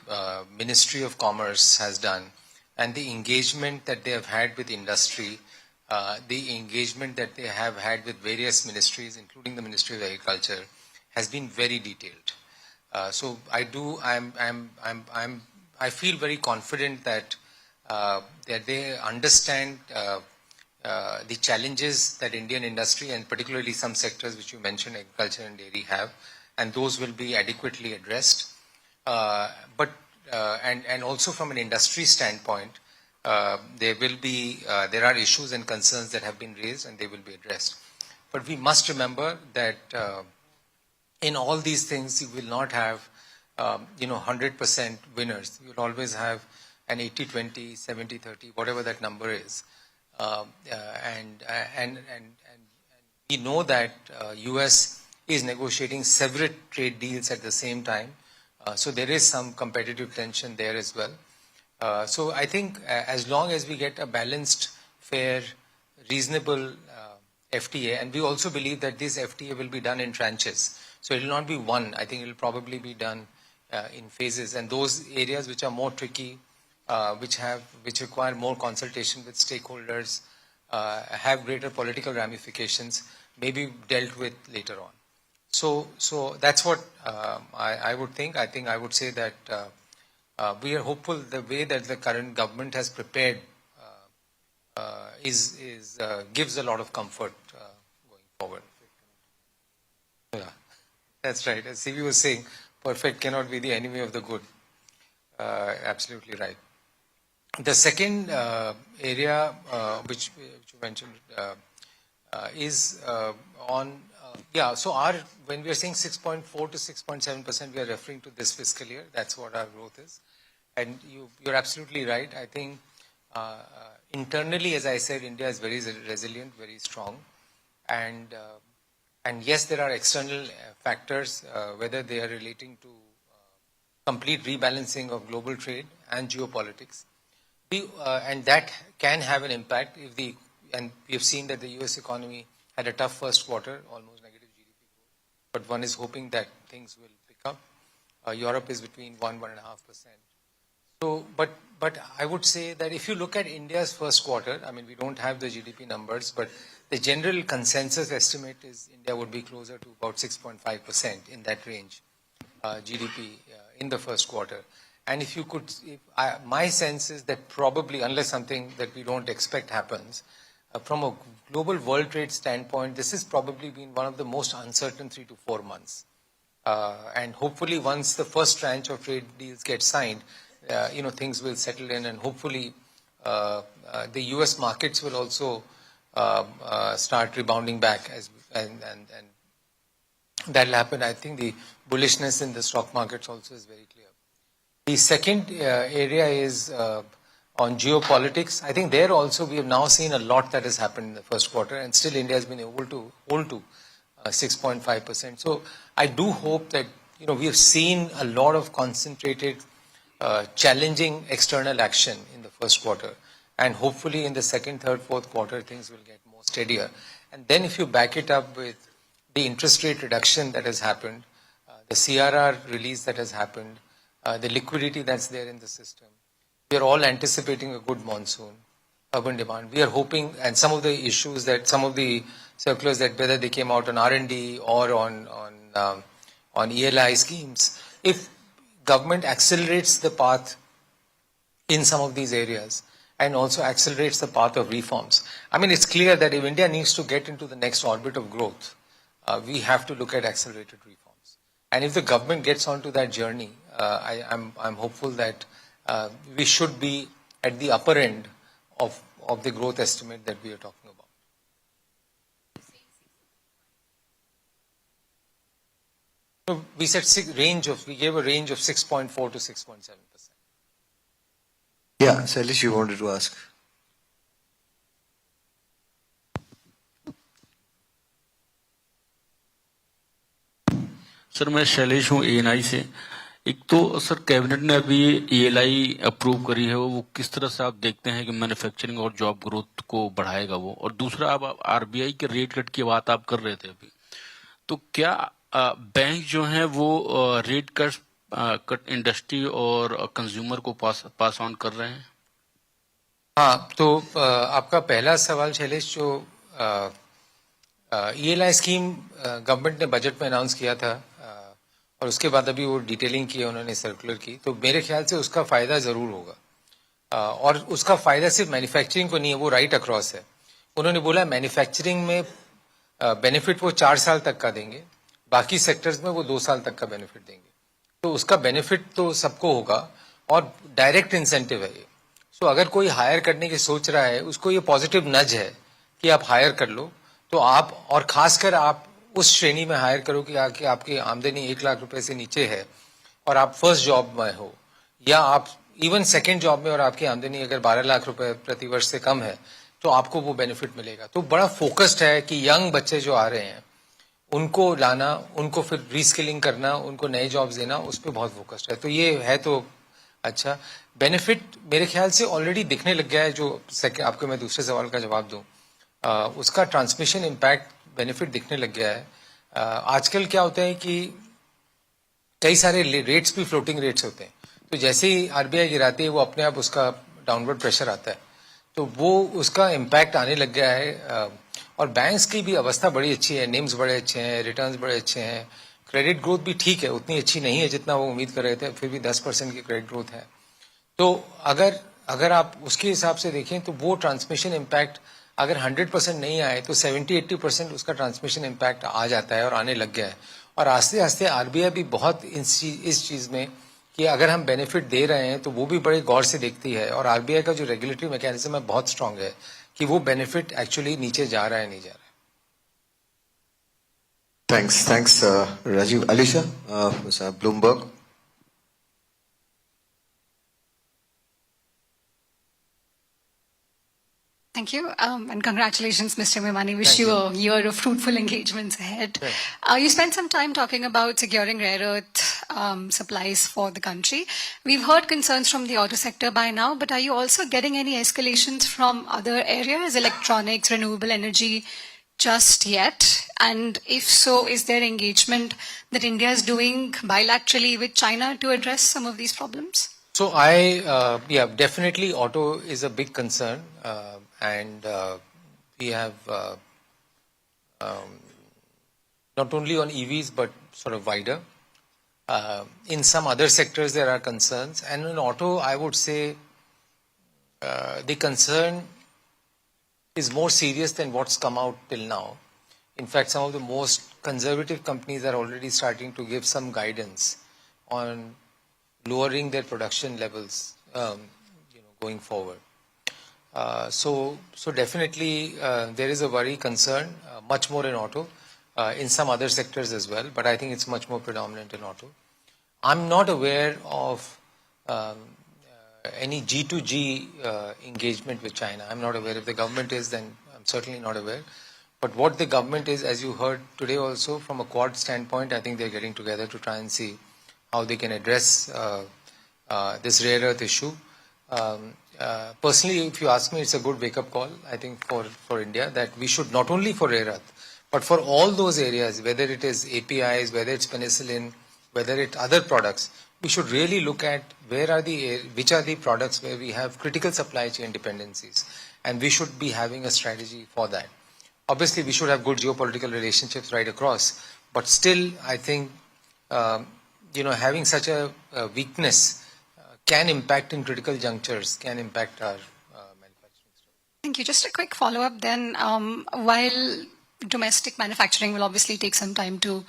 Ministry of Commerce has done and the engagement that they have had with industry, the engagement that they have had with various ministries, including the Ministry of Agriculture, has been very detailed. So I feel very confident that they understand the challenges that Indian industry and particularly some sectors which you mentioned, agriculture and dairy, have, and those will be adequately addressed. And also from an industry standpoint, there are issues and concerns that have been raised and they will be addressed. But we must remember that in all these things you will not have 100% winners. You will always have an 80-20, 70-30, whatever that number is. And we know that US is negotiating several trade deals at the same time. So there is some competitive tension there as well. So I think as long as we get a balanced, fair, reasonable FTA, and we also believe that this FTA will be done in tranches. So it will not be one. I think it will probably be done in phases. And those areas which are more tricky, which require more consultation with stakeholders, have greater political ramifications, may be dealt with later on. So that's what I would think. I think I would say that we are hopeful the way that the current government has prepared gives a lot of comfort going forward. Yeah, that's right. As CV was saying, perfect cannot be the enemy of the good. Absolutely right. The second area which you mentioned is on, so when we are saying 6.4 to 6.7%, we are referring to this fiscal year. That's what our growth is. And you're absolutely right. I think internally, as I said, India is very resilient, very strong. And yes, there are external factors, whether they are relating to complete rebalancing of global trade and geopolitics. And that can have an impact and we have seen that the US economy had a tough first quarter, almost negative GDP growth. But one is hoping that things will pick up. Europe is between 1.5%. So, but I would say that if you look at India's first quarter, I mean, we don't have the GDP numbers, but the general consensus estimate is India would be closer to about 6.5% in that range, GDP in the first quarter. And if you could, my sense is that probably, unless something that we don't expect happens, from a global world trade standpoint, this has probably been one of the most uncertain 3 to 4 months. And hopefully once the first tranche of trade deals get signed, things will settle in, and hopefully the US markets will also start rebounding back, and that will happen. I think the bullishness in the stock markets also is very clear. The second area is on geopolitics. I think there also we have now seen a lot that has happened in the first quarter, and still India has been able to hold to 6.5%. So I do hope that we have seen a lot of concentrated, challenging external action in the first quarter, and hopefully in the second, third, fourth quarter things will get more steadier. And then if you back it up with the interest rate reduction that has happened, the CRR release that has happened, the liquidity that's there in the system, we are all anticipating a good monsoon, urban demand. We are hoping, and some of the issues that, some of the circulars that whether they came out on R&D or on ELI schemes, if government accelerates the path in some of these areas and also accelerates the path of reforms. I mean, it's clear that if India needs to get into the next orbit of growth, we have to look at accelerated reforms. And if the government gets onto that journey, I'm hopeful that we should be at the upper end of the growth estimate that we are talking about. So we said we gave a range of 6.4 to 6.7%. Yeah, Sailesh, you wanted to ask. Sir मैं शैलेश हूँ ANI से। एक तो sir cabinet ने अभी ELI approve करी है, वो किस तरह से आप देखते हैं कि मैन्युफैक्चरिंग और जॉब ग्रोथ को बढ़ाएगा वो? और दूसरा, आप RBI के रेट कट की बात आप कर रहे थे अभी, तो क्या बैंक जो हैं वो रेट कट इंडस्ट्री और कंज्यूमर को पास ऑन कर रहे हैं? हाँ, तो आपका पहला सवाल शैलेश, जो ELI स्कीम गवर्नमेंट ने बजट में अनाउंस किया था, और उसके बाद अभी वो डिटेलिंग की उन्होंने सर्कुलर की, तो मेरे ख्याल से उसका फायदा जरूर होगा। और उसका फायदा सिर्फ मैन्युफैक्चरिंग को नहीं है, वो राइट अक्रॉस है। उन्होंने बोला मैन्युफैक्चरिंग में बेनिफिट वो 4 साल तक का देंगे, बाकी सेक्टर्स में वो 2 साल तक का बेनिफिट देंगे। तो उसका बेनिफिट तो सबको होगा, और डायरेक्ट इंसेंटिव है ये। सो अगर कोई हायर करने की सोच रहा है, उसको ये पॉजिटिव नज है कि आप हायर कर लो, तो आप, और खासकर आप उस श्रेणी में हायर करो कि आपकी आमदनी 1 लाख रुपए से नीचे है और आप फर्स्ट जॉब में हो, या आप इवन सेकंड जॉब में और आपकी आमदनी अगर 12 लाख रुपए प्रति वर्ष से कम है, तो आपको वो बेनिफिट मिलेगा। तो बड़ा फोकस्ड है कि यंग बच्चे जो आ रहे हैं उनको लाना, उनको फिर रीस्किलिंग करना, उनको नए जॉब्स देना, उस पर बहुत फोकस्ड है। तो ये है तो अच्छा बेनिफिट मेरे ख्याल से ऑलरेडी दिखने लग गया है। जो आपको मैं दूसरे सवाल का जवाब दूं, उसका ट्रांसमिशन इम्पैक्ट बेनिफिट दिखने लग गया है। आजकल क्या होता है कि कई सारे रेट्स भी फ्लोटिंग रेट्स होते हैं, तो जैसे ही RBI गिराती है वो अपने आप उसका डाउनवर्ड प्रेशर आता है, तो वो उसका इम्पैक्ट आने लग गया है। और बैंक्स की भी अवस्था बड़ी अच्छी है, निम्स बड़े अच्छे हैं, रिटर्न्स बड़े अच्छे हैं, क्रेडिट ग्रोथ भी ठीक है, उतनी अच्छी नहीं है जितना वो उम्मीद कर रहे थे, फिर भी 10% की क्रेडिट ग्रोथ है। तो अगर आप उसके हिसाब से देखें तो वो ट्रांसमिशन इम्पैक्ट अगर 100% नहीं आए तो 70-80% उसका ट्रांसमिशन इम्पैक्ट आ जाता है और आने लग गया है। और आस्ते आस्ते RBI भी बहुत इस चीज़ में कि अगर हम बेनिफिट दे रहे हैं तो वो भी बड़े गौर से देखती है, और RBI का जो रेगुलेटरी मैकेनिज्म है बहुत स्ट्रांग है कि वो बेनिफिट एक्चुअली नीचे जा रहा है नहीं जा रहा है। Thanks, Rajiv. Alisha, Bloomberg. Thank you, and congratulations, Mr. Memani. Wish you a year of fruitful engagements ahead. You spent some time talking about securing rare earth supplies for the country. We've heard concerns from the auto sector by now, but are you also getting any escalations from other areas, electronics, renewable energy, just yet? And if so, is there engagement that India is doing bilaterally with China to address some of these problems? So definitely auto is a big concern, and we have not only on EVs but sort of wider. In some other sectors there are concerns, and in auto I would say the concern is more serious than what's come out till now. In fact, some of the most conservative companies are already starting to give some guidance on lowering their production levels, going forward. So definitely there is a worry, concern, much more in auto, in some other sectors as well, but I think it's much more predominant in auto. I'm not aware of any G2G engagement with China. I'm not aware. If the government is, then I'm certainly not aware. But what the government is, as you heard today also, from a Quad standpoint, I think they're getting together to try and see how they can address this rare earth issue. Personally, if you ask me, it's a good wake-up call, I think, for India, that we should not only for rare earth, but for all those areas, whether it is APIs, whether it's penicillin, whether it's other products, we should really look at which are the products where we have critical supply chain dependencies, and we should be having a strategy for that. Obviously, we should have good geopolitical relationships right across, but still, I think, having such a weakness can impact in critical junctures, can impact our manufacturing strategy. Thank you. Just a quick follow-up then. While domestic manufacturing will obviously take some time to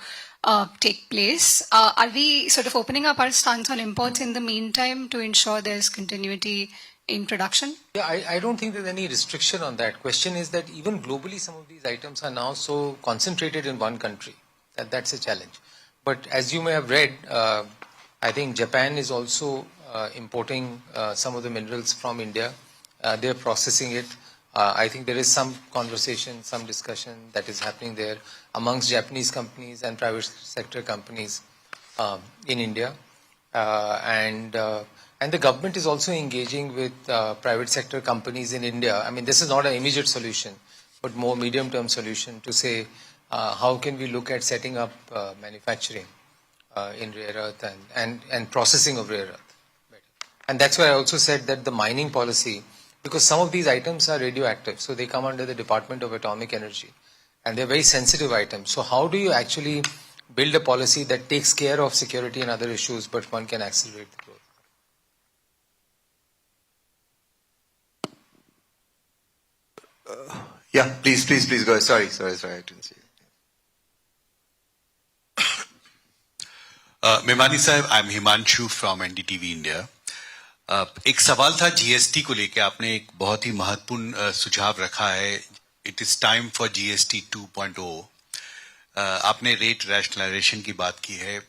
take place, are we sort of opening up our stance on imports in the meantime to ensure there's continuity in production? Yeah, I don't think there's any restriction on that. Question is that even globally, some of these items are now so concentrated in one country that that's a challenge. But as you may have read, I think Japan is also importing some of the minerals from India. They're processing it. I think there is some conversation, some discussion that is happening there amongst Japanese companies and private sector companies in India. And the government is also engaging with private sector companies in India. I mean, this is not an immediate solution, but more medium-term solution to say how can we look at setting up manufacturing in rare earth and processing of rare earth. And that's why I also said that the mining policy, because some of these items are radioactive, so they come under the Department of Atomic Energy, and they're very sensitive items. So how do you actually build a policy that takes care of security and other issues, but one can accelerate the growth? Yeah, please go ahead. Sorry, I didn't see you. Memani साहब, I am Himanshu from NDTV India. एक सवाल था GST को लेकर. आपने एक बहुत ही महत्वपूर्ण सुझाव रखा है. It is time for GST 2.0. आपने रेट रैशनलाइजेशन की बात की है.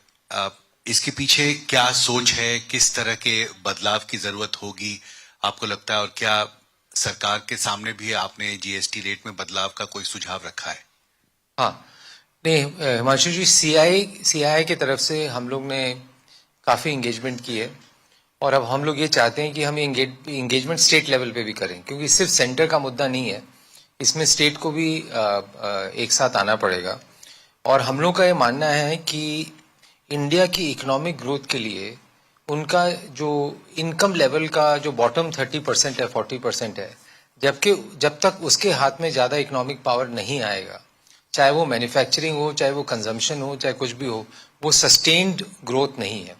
इसके पीछे क्या सोच है, किस तरह के बदलाव की जरूरत होगी आपको लगता है, और क्या सरकार के सामने भी आपने जीएसटी रेट में बदलाव का कोई सुझाव रखा है? हाँ, नहीं हिमांशु जी, सीआईआई की तरफ से हम लोग ने काफ़ी इंगेजमेंट की है, और अब हम लोग ये चाहते हैं कि हम इंगेजमेंट स्टेट लेवल पे भी करें, क्योंकि सिर्फ सेंटर का मुद्दा नहीं है, इसमें स्टेट को भी एक साथ आना पड़ेगा. और हम लोग का ये मानना है कि इंडिया की इकोनॉमिक ग्रोथ के लिए उनका जो इनकम लेवल का जो बॉटम 30% है, 40% है, जब तक उसके हाथ में ज़्यादा इकोनॉमिक पावर नहीं आएगा, चाहे वो मैन्युफैक्चरिंग हो, चाहे वो कंजम्पशन हो, चाहे कुछ भी हो, वो सस्टेन्ड ग्रोथ नहीं है.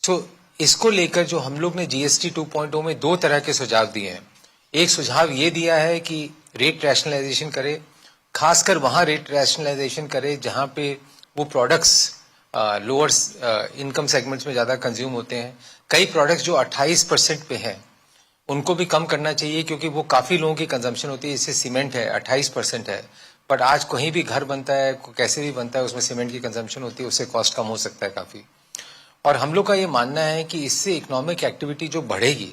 सो इसको लेकर जो हम लोग ने जीएसटी 2.0 में दो तरह के सुझाव दिए हैं. एक सुझाव ये दिया है कि रेट रैशनलाइजेशन करे, खासकर वहाँ रेट रैशनलाइजेशन करे जहाँ पे वो प्रोडक्ट्स लोअर इनकम सेगमेंट्स में ज़्यादा कंज्यूम होते हैं. कई प्रोडक्ट्स जो 28% पे हैं उनको भी कम करना चाहिए, क्योंकि वो काफ़ी लोगों की कंजम्पशन होती है. जैसे सीमेंट है, 28% है, बट आज कहीं भी घर बनता है, कैसे भी बनता है, उसमें सीमेंट की कंजम्पशन होती है, उससे कॉस्ट कम हो सकता है काफ़ी. और हम लोग का ये मानना है कि इससे इकोनॉमिक एक्टिविटी जो बढ़ेगी,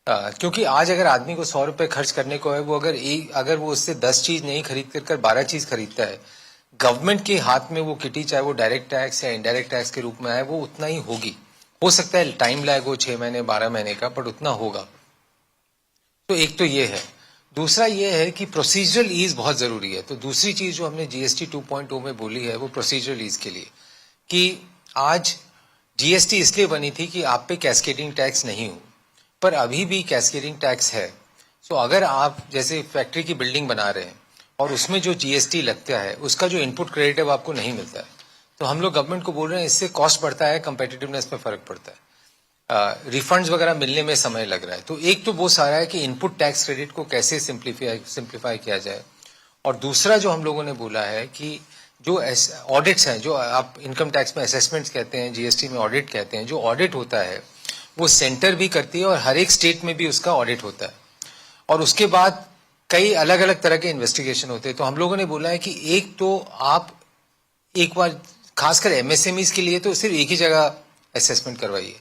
क्योंकि आज अगर आदमी को 100 रुपये खर्च करने को है, वो अगर वो उससे 10 चीज़ नहीं खरीद कर 12 चीज़ खरीदता है, गवर्नमेंट के हाथ में वो किटी, चाहे वो डायरेक्ट टैक्स या इनडायरेक्ट टैक्स के रूप में आए, वो उतना ही होगी. हो सकता है टाइम लैग हो 6 महीने 12 महीने का, बट उतना होगा. तो एक तो ये है. दूसरा ये है कि प्रोसीजरल ईज बहुत ज़रूरी है. तो दूसरी चीज़ जो हमने जीएसटी 2.0 में बोली है वो प्रोसीजरल ईज के लिए, कि आज जीएसटी इसलिए बनी थी कि आप पे कैस्केडिंग टैक्स नहीं हो, पर अभी भी कैस्केडिंग टैक्स है. सो अगर आप जैसे फैक्ट्री की बिल्डिंग बना रहे हैं और उसमें जो जीएसटी लगता है उसका जो इनपुट क्रेडिट है वो आपको नहीं मिलता है। तो हम लोग गवर्नमेंट को बोल रहे हैं इससे कॉस्ट बढ़ता है, कंपेटिटिवनेस में फर्क पड़ता है, रिफंड्स वगैरह मिलने में समय लग रहा है। तो एक तो वो सारा है कि इनपुट टैक्स क्रेडिट को कैसे सिंप्लीफाई किया जाए, और दूसरा जो हम लोगों ने बोला है कि जो ऑडिट्स हैं, जो आप इनकम टैक्स में असेसमेंट्स कहते हैं, जीएसटी में ऑडिट कहते हैं, जो ऑडिट होता है वो सेंटर भी करती है और हर एक स्टेट में भी उसका ऑडिट होता है, और उसके बाद कई अलग अलग तरह के इन्वेस्टिगेशन होते हैं। तो हम लोगों ने बोला है कि एक तो आप एक बार खासकर एमएसएमईज के लिए तो सिर्फ एक ही जगह असेसमेंट करवाइए,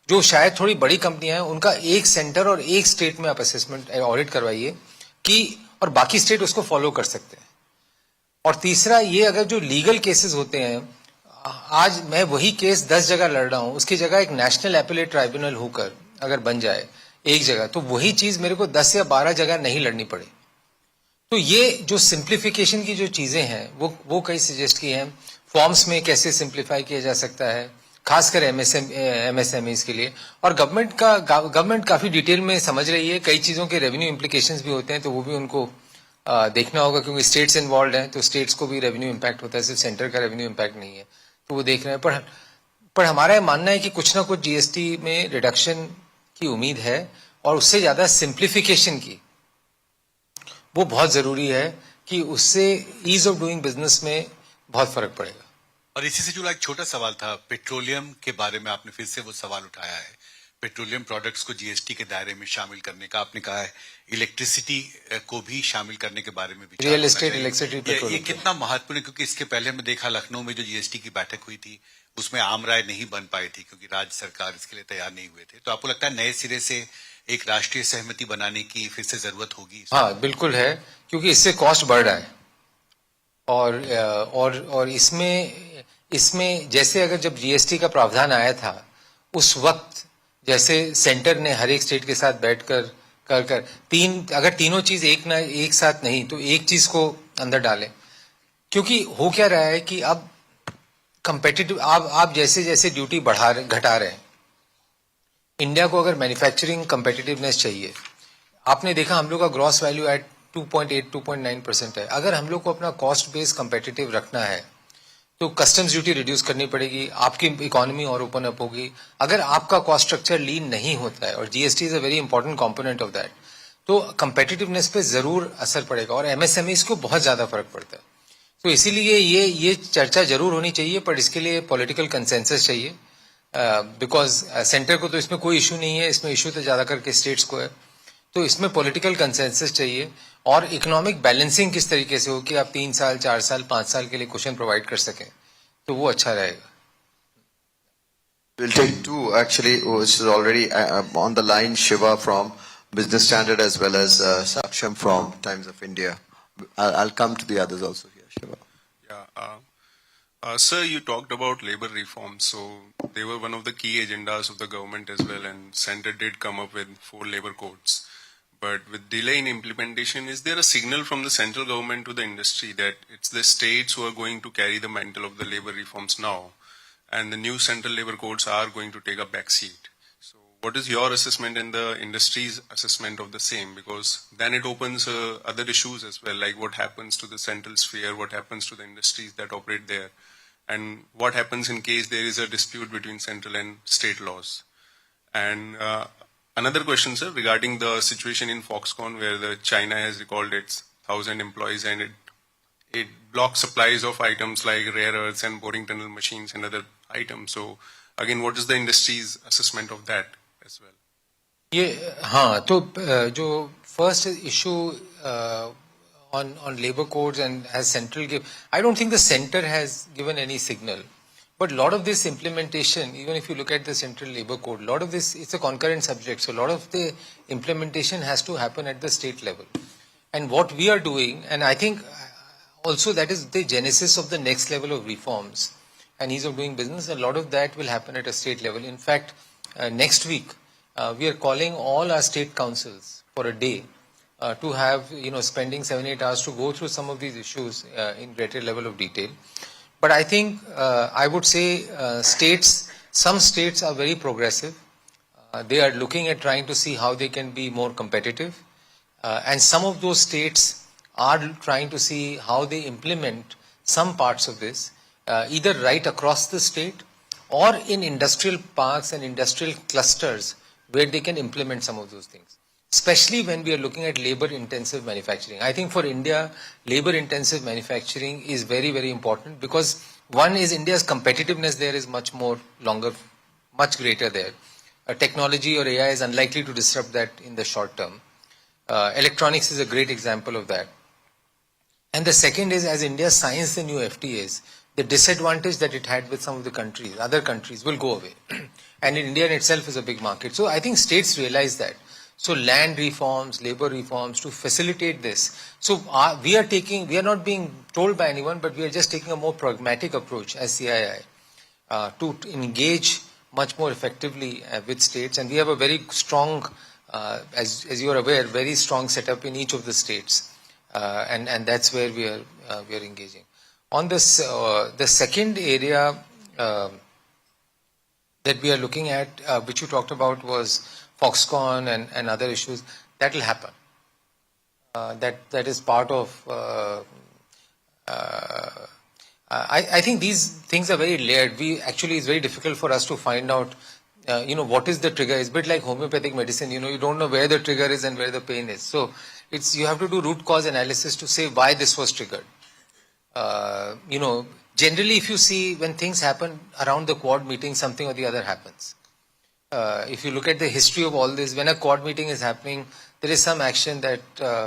जो शायद थोड़ी बड़ी कंपनियां हैं उनका एक सेंटर और एक स्टेट में आप असेसमेंट ऑडिट करवाइए कि, और बाकी स्टेट उसको फॉलो कर सकते हैं। और तीसरा ये, अगर जो लीगल केसेस होते हैं, आज मैं वही केस 10 जगह लड़ रहा हूं, उसकी जगह एक नेशनल एपेलेट ट्राइब्यूनल होकर अगर बन जाए एक जगह, तो वही चीज मेरे को 10 या 12 जगह नहीं लड़नी पड़े। तो ये जो सिंप्लीफिकेशन की जो चीजें हैं वो कई सजेस्ट की हैं। फॉर्म्स में कैसे सिंप्लीफाई किया जा सकता है, खासकर एमएसएमईज के लिए, और गवर्नमेंट काफी डिटेल में समझ रही है। कई चीजों के रेवेन्यू इम्प्लीकेशंस भी होते हैं, तो वो भी उनको देखना होगा, क्योंकि स्टेट्स इन्वॉल्व हैं, तो स्टेट्स को भी रेवेन्यू इम्पैक्ट होता है, सिर्फ सेंटर का रेवेन्यू इम्पैक्ट नहीं है, तो वो देख रहे हैं। पर हमारा मानना है कि कुछ ना कुछ जीएसटी में रिडक्शन की उम्मीद है, और उससे ज्यादा सिंप्लीफिकेशन की, वो बहुत जरूरी है कि उससे ईज ऑफ डूइंग बिजनेस में बहुत फर्क पड़ेगा। और इसी से जुड़ा एक छोटा सवाल था, पेट्रोलियम के बारे में आपने फिर से वो सवाल उठाया है, पेट्रोलियम प्रोडक्ट्स को जीएसटी के दायरे में शामिल करने का आपने कहा है, इलेक्ट्रिसिटी को भी शामिल करने के बारे में भी, रियल एस्टेट, इलेक्ट्रिसिटी, ये कितना महत्वपूर्ण है? क्योंकि इसके पहले हमने देखा लखनऊ में जो जीएसटी की बैठक हुई थी उसमें आम राय नहीं बन पाई थी, क्योंकि राज्य सरकार इसके लिए तैयार नहीं हुए थे। तो आपको लगता है नए सिरे से एक राष्ट्रीय सहमति बनाने की फिर से जरूरत होगी? हाँ बिल्कुल है, क्योंकि इससे कॉस्ट बढ़ रहा है, और इसमें जैसे अगर जब जीएसटी का प्रावधान आया था उस वक्त, जैसे सेंटर ने हर एक स्टेट के साथ बैठकर अगर तीनों चीज एक साथ नहीं तो एक चीज को अंदर डालें, क्योंकि हो क्या रहा है कि अब कंपेटिटिव आप जैसे जैसे ड्यूटी घटा रहे हैं, इंडिया को अगर मैन्युफैक्चरिंग कंपेटिटिवनेस चाहिए, आपने देखा हम लोग का ग्रॉस वैल्यू एट 2.8-2.9% है। अगर हम लोग को अपना कॉस्ट बेस कंपेटिटिव रखना है तो कस्टम्स ड्यूटी रिड्यूस करनी पड़ेगी, आपकी इकोनॉमी और ओपन अप होगी। अगर आपका कॉस्ट स्ट्रक्चर लीन नहीं होता है, और GST is a very important component of that, तो कंपेटिटिवनेस पे जरूर असर पड़ेगा, और एमएसएमईज को बहुत ज्यादा फर्क पड़ता है। तो इसीलिए ये चर्चा जरूर होनी चाहिए, पर इसके लिए पॉलिटिकल कंसेंसस चाहिए, बिकॉज सेंटर को तो इसमें कोई इशू नहीं है, इसमें इशू तो ज्यादा करके स्टेट्स को है। तो इसमें पॉलिटिकल कंसेंसस चाहिए, और इकोनॉमिक बैलेंसिंग किस तरीके से हो कि आप 3 साल 4 साल 5 साल के लिए क्वेश्चन प्रोवाइड कर सकें, तो वो अच्छा रहेगा। We'll take two actually, which is already on the line. Shiva from Business Standard as well as Saksham from Times of India. I'll come to the others also here. Shiva. Yeah. Sir, you talked about labor reforms. So they were one of the key agendas of the government as well, and Center did come up with 4 labor codes. But with delay in implementation, is there a signal from the central government to the industry that it's the states who are going to carry the mantle of the labor reforms now, and the new central labor codes are going to take a back seat? So what is your assessment and the industry's assessment of the same? Because then it opens other issues as well, like what happens to the central sphere, what happens to the industries that operate there, and what happens in case there is a dispute between central and state laws. And another question, sir, regarding the situation in Foxconn, where the China has recalled its 1,000 employees, and it blocks supplies of items like rare earths and boring tunnel machines and other items. So again, what is the industry's assessment of that as well? ये हाँ, तो जो first issue on labor codes, and has central give, I don't think the center has given any signal, but a lot of this implementation, even if you look at the central labor code, a lot of this, it's a concurrent subject, so a lot of the implementation has to happen at the state level. And what we are doing, and I think also that is the genesis of the next level of reforms and ease of doing business, a lot of that will happen at a state level. In fact, next week we are calling all our state councils for a day to have, spending 7-8 hours to go through some of these issues in greater level of detail. But I think I would say some states are very progressive. They are looking at trying to see how they can be more competitive. And some of those states are trying to see how they implement some parts of this, either right across the state or in industrial parks and industrial clusters where they can implement some of those things. Especially when we are looking at labor-intensive manufacturing. I think for India, labor-intensive manufacturing is very, very important because one is India's competitiveness there is much more longer, much greater there. Technology or AI is unlikely to disrupt that in the short term. Electronics is a great example of that. And the second is, as India signs the new FTAs, the disadvantage that it had with some of the countries, other countries, will go away. And India in itself is a big market. So I think states realize that. So land reforms, labor reforms to facilitate this. So we are not being told by anyone, but we are just taking a more pragmatic approach as CII to engage much more effectively with states. And we have a very strong, as you are aware, very strong setup in each of the states. And that's where we are engaging. On this, the second area that we are looking at, which you talked about, was Foxconn and other issues. That will happen. That is part of. I think these things are very layered. It's very difficult for us to find out. What is the trigger? It's a bit like homeopathic medicine. You don't know where the trigger is and where the pain is. So you have to do root cause analysis to say why this was triggered. Generally, if you see when things happen around the Quad meeting, something or the other happens. If you look at the history of all this, when a Quad meeting is happening, there is some action that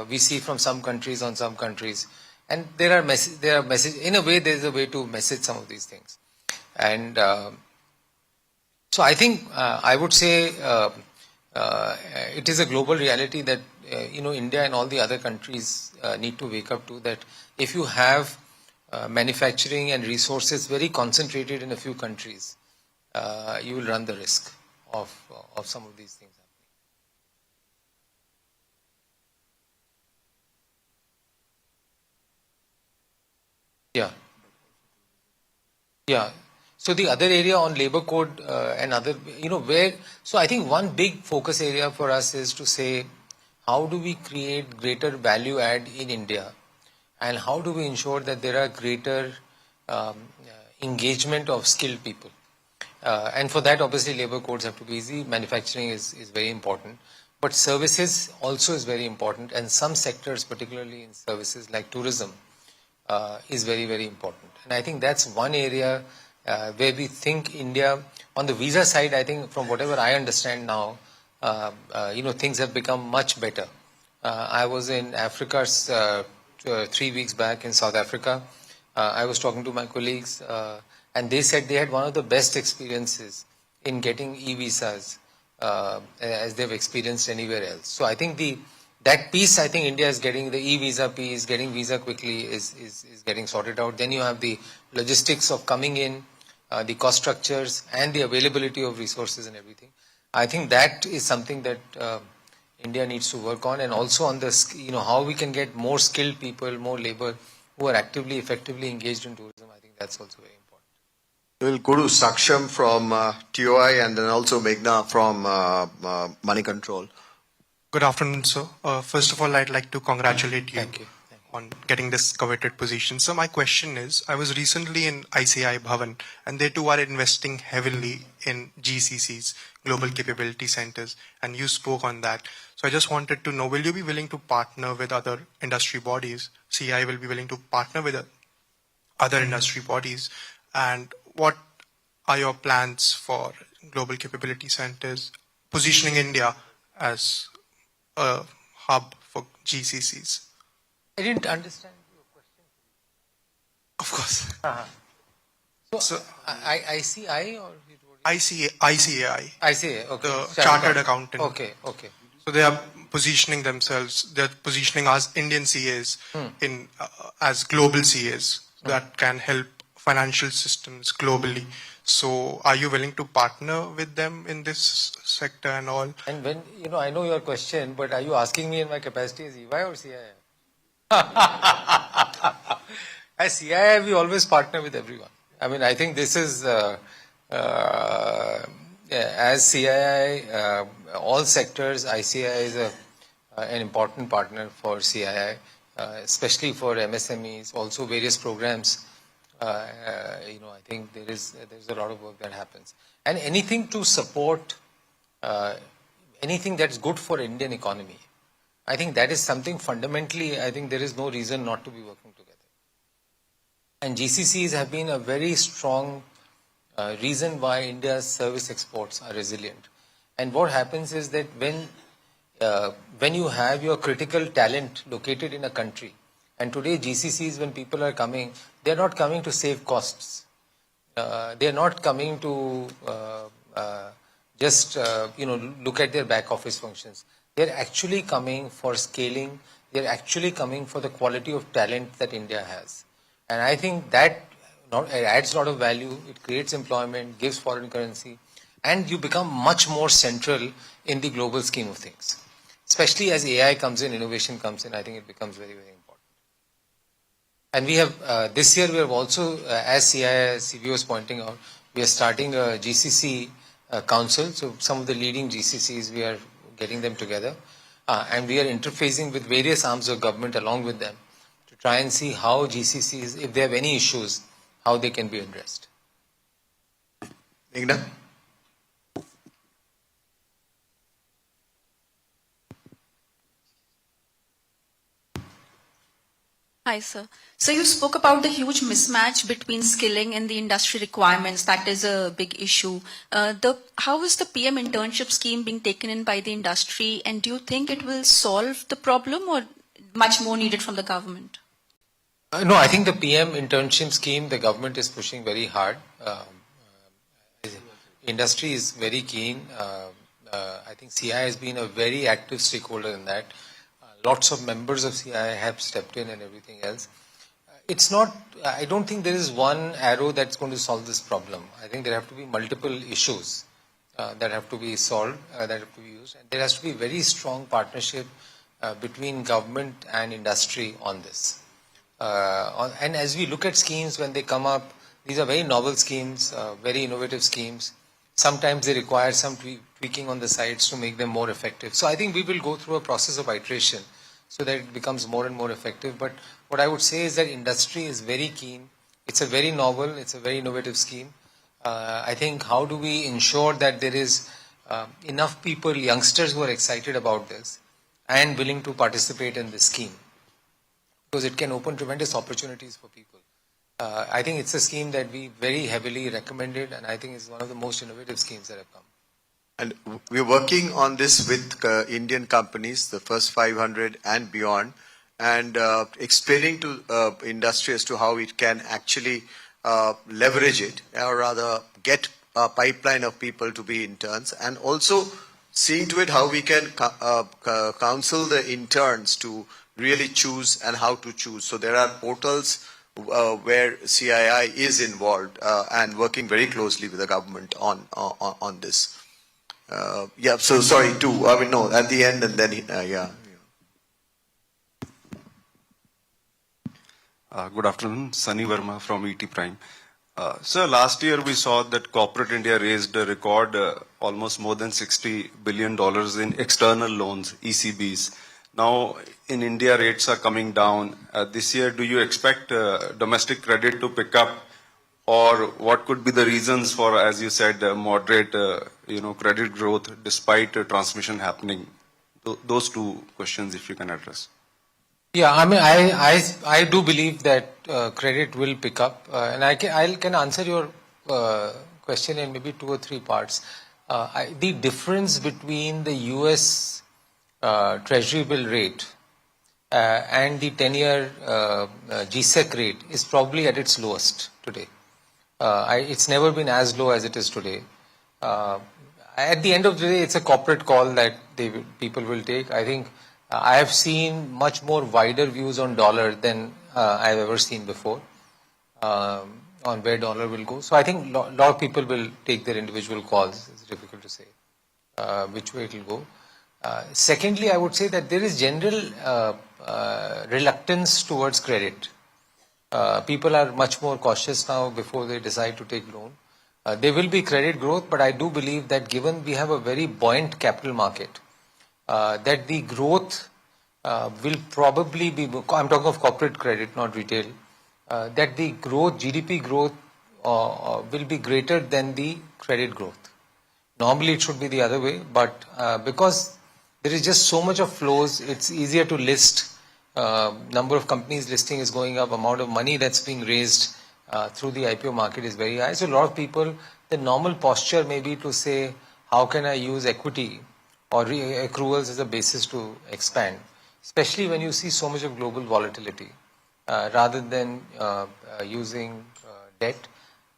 we see from some countries on some countries, and there are messages. In a way, there is a way to message some of these things, and so I think I would say it is a global reality that India and all the other countries need to wake up to, that if you have manufacturing and resources very concentrated in a few countries, you will run the risk of some of these things happening. Yeah. So the other area on labor code and other, so I think one big focus area for us is to say, how do we create greater value add in India? And how do we ensure that there are greater engagement of skilled people? And for that, obviously, labor codes have to be easy. Manufacturing is very important. But services also is very important. And some sectors, particularly in services like tourism, is very, very important. And I think that's one area where we think India, on the visa side, I think from whatever I understand now, things have become much better. I was in Africa 3 weeks back in South Africa. I was talking to my colleagues, and they said they had one of the best experiences in getting e-visas as they've experienced anywhere else. So I think that piece, I think India is getting the e-visa piece, getting visa quickly is getting sorted out. Then you have the logistics of coming in, the cost structures, and the availability of resources and everything. I think that is something that India needs to work on, and also on the, how we can get more skilled people, more labor who are actively, effectively engaged in tourism. I think that's also very important. We'll go to Saksham from TOI and then also Meghna from Money Control. Good afternoon, sir. First of all, I'd like to congratulate you. Thank you. On getting this coveted position. So my question is, I was recently in ICI Bhavan, and they too are investing heavily in GCCs, Global Capability Centers, and you spoke on that. So I just wanted to know, will you be willing to partner with other industry bodies? CII will be willing to partner with other industry bodies, and what are your plans for Global Capability Centers, positioning India as a hub for GCCs? I didn't understand your question. Of course. So ICI or ICAI. ICAI, okay. The Chartered Accountant. Okay. So they are positioning themselves, they're positioning us Indian CAs in as global CAs that can help financial systems globally. So are you willing to partner with them in this sector and all? And when, I know your question, but are you asking me in my capacity as EY or CII? As CII, we always partner with everyone. I mean, I think this is, as CII, all sectors, ICI is an important partner for CII. especially for MSMEs, also various programs. I think there's a lot of work that happens, and anything to support anything that's good for Indian economy. I think that is something fundamentally. I think there is no reason not to be working together. And GCCs have been a very strong reason why India's service exports are resilient. And what happens is that when you have your critical talent located in a country, and today GCCs, when people are coming, they're not coming to save costs. They're not coming to just look at their back office functions. They're actually coming for scaling. They're actually coming for the quality of talent that India has. And I think that it adds a lot of value. It creates employment, gives foreign currency, and you become much more central in the global scheme of things. Especially as AI comes in, innovation comes in, I think it becomes very, very important. And we have, this year we have also, as CII, CV was pointing out, we are starting a GCC council. So some of the leading GCCs, we are getting them together. And we are interfacing with various arms of government along with them to try and see how GCCs, if they have any issues, how they can be addressed. Meghna? Hi, sir. So you spoke about the huge mismatch between skilling and the industry requirements. That is a big issue. How is the PM internship scheme being taken in by the industry, and do you think it will solve the problem, or much more needed from the government? No, I think the PM internship scheme, the government is pushing very hard. Industry is very keen. I think CII has been a very active stakeholder in that. Lots of members of CII have stepped in and everything else. It's not, I don't think there is one arrow that's going to solve this problem. I think there have to be multiple issues that have to be solved, that have to be used. And there has to be very strong partnership between government and industry on this. And as we look at schemes when they come up, these are very novel schemes, very innovative schemes. Sometimes they require some tweaking on the sides to make them more effective. So I think we will go through a process of iteration so that it becomes more and more effective. But what I would say is that industry is very keen. It's a very novel, it's a very innovative scheme. I think how do we ensure that there is enough people, youngsters who are excited about this and willing to participate in this scheme? Because it can open tremendous opportunities for people. I think it's a scheme that we very heavily recommended, and I think it's one of the most innovative schemes that have come. And we're working on this with Indian companies, the first 500 and beyond, and explaining to industry as to how it can actually leverage it, or rather get a pipeline of people to be interns, and also seeing to it how we can counsel the interns to really choose and how to choose. So there are portals where CII is involved and working very closely with the government on this. Yeah, so sorry, two. I mean, no, at the end and then, yeah. Good afternoon, Sunny Verma from ET Prime. Sir, last year we saw that corporate India raised a record almost more than $60 billion in external loans, ECBs. Now, in India, rates are coming down. This year, do you expect domestic credit to pick up, or what could be the reasons for, as you said, moderate, credit growth despite transmission happening? Those two questions, if you can address. Yeah, I mean, I do believe that credit will pick up, and I can answer your question in maybe 2 or 3 parts. The difference between the US Treasury bill rate and the 10-year GSEC rate is probably at its lowest today. It's never been as low as it is today. At the end of the day, it's a corporate call that people will take. I think I have seen much more wider views on dollar than I've ever seen before on where dollar will go. So I think a lot of people will take their individual calls. It's difficult to say which way it will go. Secondly, I would say that there is general reluctance towards credit. People are much more cautious now before they decide to take loan. There will be credit growth, but I do believe that given we have a very buoyant capital market, that the growth will probably be, I'm talking of corporate credit, not retail, that the growth, GDP growth will be greater than the credit growth. Normally it should be the other way, but because there is just so much of flows, it's easier to list. Number of companies listing is going up, amount of money that's being raised through the IPO market is very high. So a lot of people, the normal posture may be to say, how can I use equity or accruals as a basis to expand, especially when you see so much of global volatility, rather than using debt.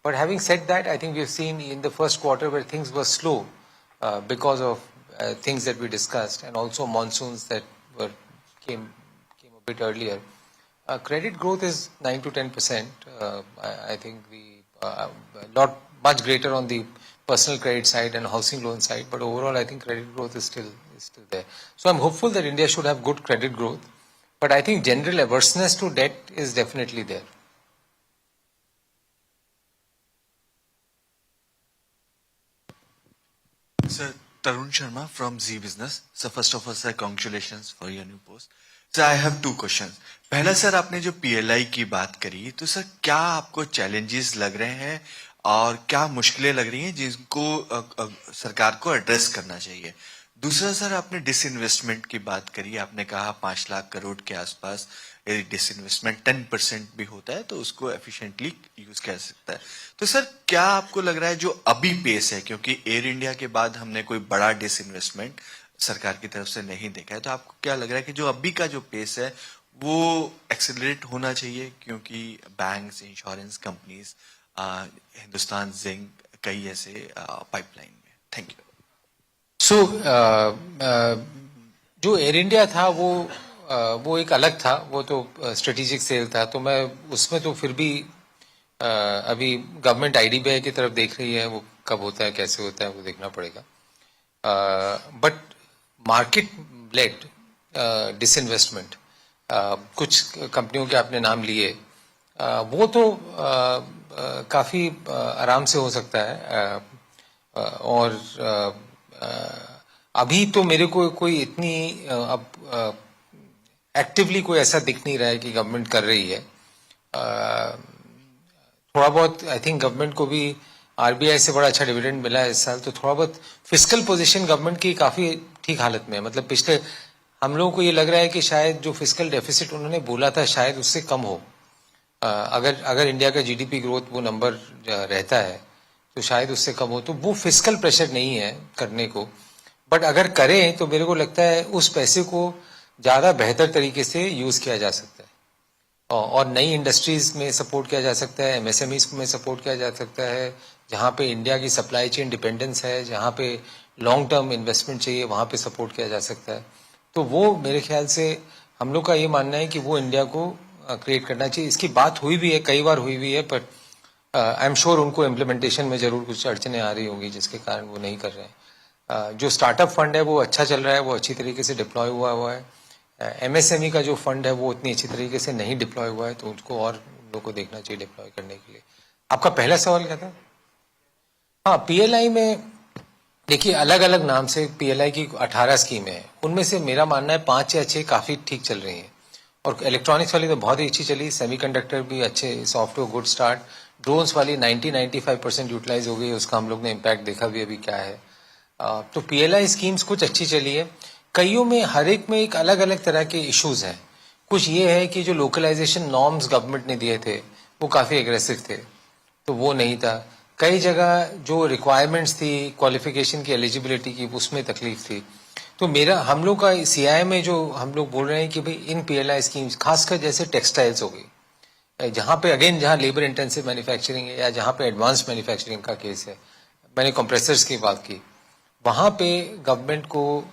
But having said that, I think we've seen in the first quarter where things were slow because of things that we discussed, and also monsoons that came a bit earlier. Credit growth is 9 to 10%. I think not much greater on the personal credit side and housing loan side, but overall I think credit growth is still there. So I'm hopeful that India should have good credit growth, but I think general averseness to debt is definitely there. Sir, Tarun Sharma from Z Business. So first of all, sir, congratulations for your new post. Sir, I have two questions. पहला sir, आपने जो PLI की बात करी, तो sir क्या आपको challenges लग रहे हैं और क्या मुश्किलें लग रही हैं जिनको सरकार को एड्रेस करना चाहिए? दूसरा सर, आपने डिसइन्वेस्टमेंट की बात करी, आपने कहा 5 लाख करोड़ के आसपास यदि डिसइन्वेस्टमेंट 10% भी होता है तो उसको एफिशिएंटली यूज किया जा सकता है. तो सर क्या आपको लग रहा है जो अभी पेस है, क्योंकि एयर इंडिया के बाद हमने कोई बड़ा डिसइन्वेस्टमेंट सरकार की तरफ से नहीं देखा है, तो आपको क्या लग रहा है कि जो अभी का जो पेस है वो एक्सेलरेट होना चाहिए, क्योंकि banks, insurance companies, Hindustan zinc, कई ऐसे पाइपलाइन में. Thank you. सो जो एयर इंडिया था वो एक अलग था, वो तो स्ट्रेटेजिक सेल था, तो मैं उसमें तो फिर भी अभी गवर्नमेंट IDBI की तरफ देख रही है, वो कब होता है कैसे होता है वो देखना पड़ेगा. बट मार्केट लेड डिसइन्वेस्टमेंट, कुछ कंपनियों के आपने नाम लिए, वो तो काफी आराम से हो सकता है. और अभी तो मेरे को कोई इतनी अब एक्टिवली कोई ऐसा दिख नहीं रहा है कि गवर्नमेंट कर रही है. थोड़ा बहुत आई थिंक गवर्नमेंट को भी RBI से बड़ा अच्छा डिविडेंड मिला है इस साल, तो थोड़ा बहुत फिस्कल पोजीशन गवर्नमेंट की काफी ठीक हालत में है. मतलब पिछले हम लोगों को ये लग रहा है कि शायद जो फिस्कल डेफिसिट उन्होंने बोला था शायद उससे कम हो. अगर इंडिया का GDP ग्रोथ वो नंबर रहता है तो शायद उससे कम हो, तो वो फिस्कल प्रेशर नहीं है करने को. बट अगर करें तो मेरे को लगता है उस पैसे को ज्यादा बेहतर तरीके से यूज किया जा सकता है, और नई इंडस्ट्रीज में सपोर्ट किया जा सकता है, MSMEs में सपोर्ट किया जा सकता है, जहाँ पे इंडिया की सप्लाई चेन डिपेंडेंस है, जहाँ पे लॉन्ग टर्म इन्वेस्टमेंट चाहिए वहाँ पे सपोर्ट किया जा सकता है. तो वो मेरे ख्याल से हम लोग का ये मानना है कि वो इंडिया को क्रिएट करना चाहिए. इसकी बात हुई भी है, कई बार हुई भी है, बट आई एम श्योर उनको इम्प्लीमेंटेशन में जरूर कुछ अड़चने आ रही होंगी जिसके कारण वो नहीं कर रहे हैं. जो स्टार्टअप फंड है वो अच्छा चल रहा है, वो अच्छी तरीके से डिप्लॉय हुआ है. MSME का जो फंड है वो उतनी अच्छी तरीके से नहीं डिप्लॉय हुआ है, तो उसको और लोगों को देखना चाहिए डिप्लॉय करने के लिए. आपका पहला सवाल क्या था? हाँ, PLI में देखिए अलग अलग नाम से PLI की 18 स्कीमें हैं, उनमें से मेरा मानना है 5 या 6 काफी ठीक चल रही हैं, और इलेक्ट्रॉनिक्स वाली तो बहुत ही अच्छी चली, सेमीकंडक्टर भी अच्छे, सॉफ्टवेयर गुड स्टार्ट, ड्रोन्स वाली 90-95% यूटिलाइज हो गई, उसका हम लोग ने इम्पैक्ट देखा भी अभी क्या है. तो PLI स्कीम्स कुछ अच्छी चली है. कईयों में हर एक में एक अलग अलग तरह के इश्यूज हैं. कुछ ये है कि जो लोकलाइजेशन नॉर्म्स गवर्नमेंट ने दिए थे वो काफी एग्रेसिव थे, तो वो नहीं था. कई जगह जो रिक्वायरमेंट्स थी क्वालिफिकेशन की, एलिजिबिलिटी की, उसमें तकलीफ थी. तो मेरा हम लोग का CII में जो हम लोग बोल रहे हैं कि भाई इन PLI स्कीम्स खासकर जैसे टेक्सटाइल्स हो गई, जहाँ पे अगेन जहाँ लेबर इंटेंसिव मैन्युफैक्चरिंग है या जहाँ पे एडवांस मैन्युफैक्चरिंग का केस है, मैंने कंप्रेसर्स की बात की, वहाँ पे गवर्नमेंट को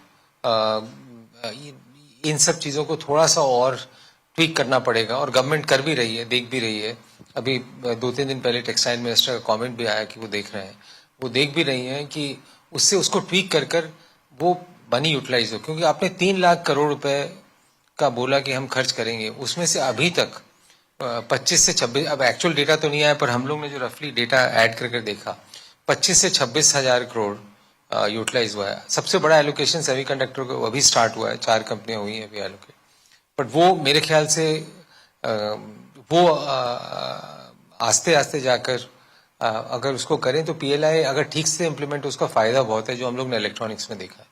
इन सब चीज़ों को थोड़ा सा और ट्वीक करना पड़ेगा, और गवर्नमेंट कर भी रही है, देख भी रही है. अभी 2-3 दिन पहले टेक्सटाइल मिनिस्टर का कमेंट भी आया कि वो देख रहे हैं, वो देख भी रही हैं कि उससे उसको ट्वीक कर वो मनी यूटिलाइज हो. क्योंकि आपने 3 लाख करोड़ रुपए का बोला कि हम खर्च करेंगे, उसमें से अभी तक 25 से 26, अब एक्चुअल डेटा तो नहीं आया पर हम लोग ने जो रफली डेटा ऐड कर देखा, 25 से 26 हजार करोड़ यूटिलाइज हुआ है. सबसे बड़ा एलोकेशन सेमीकंडक्टर को अभी स्टार्ट हुआ है, 4 कंपनियां हुई हैं अभी एलोकेट. बट वो मेरे ख्याल से वो आस्ते आस्ते जाकर अगर उसको करें तो पीएलआई अगर ठीक से इम्प्लीमेंट, उसका फायदा बहुत है, जो हम लोग ने इलेक्ट्रॉनिक्स में देखा है.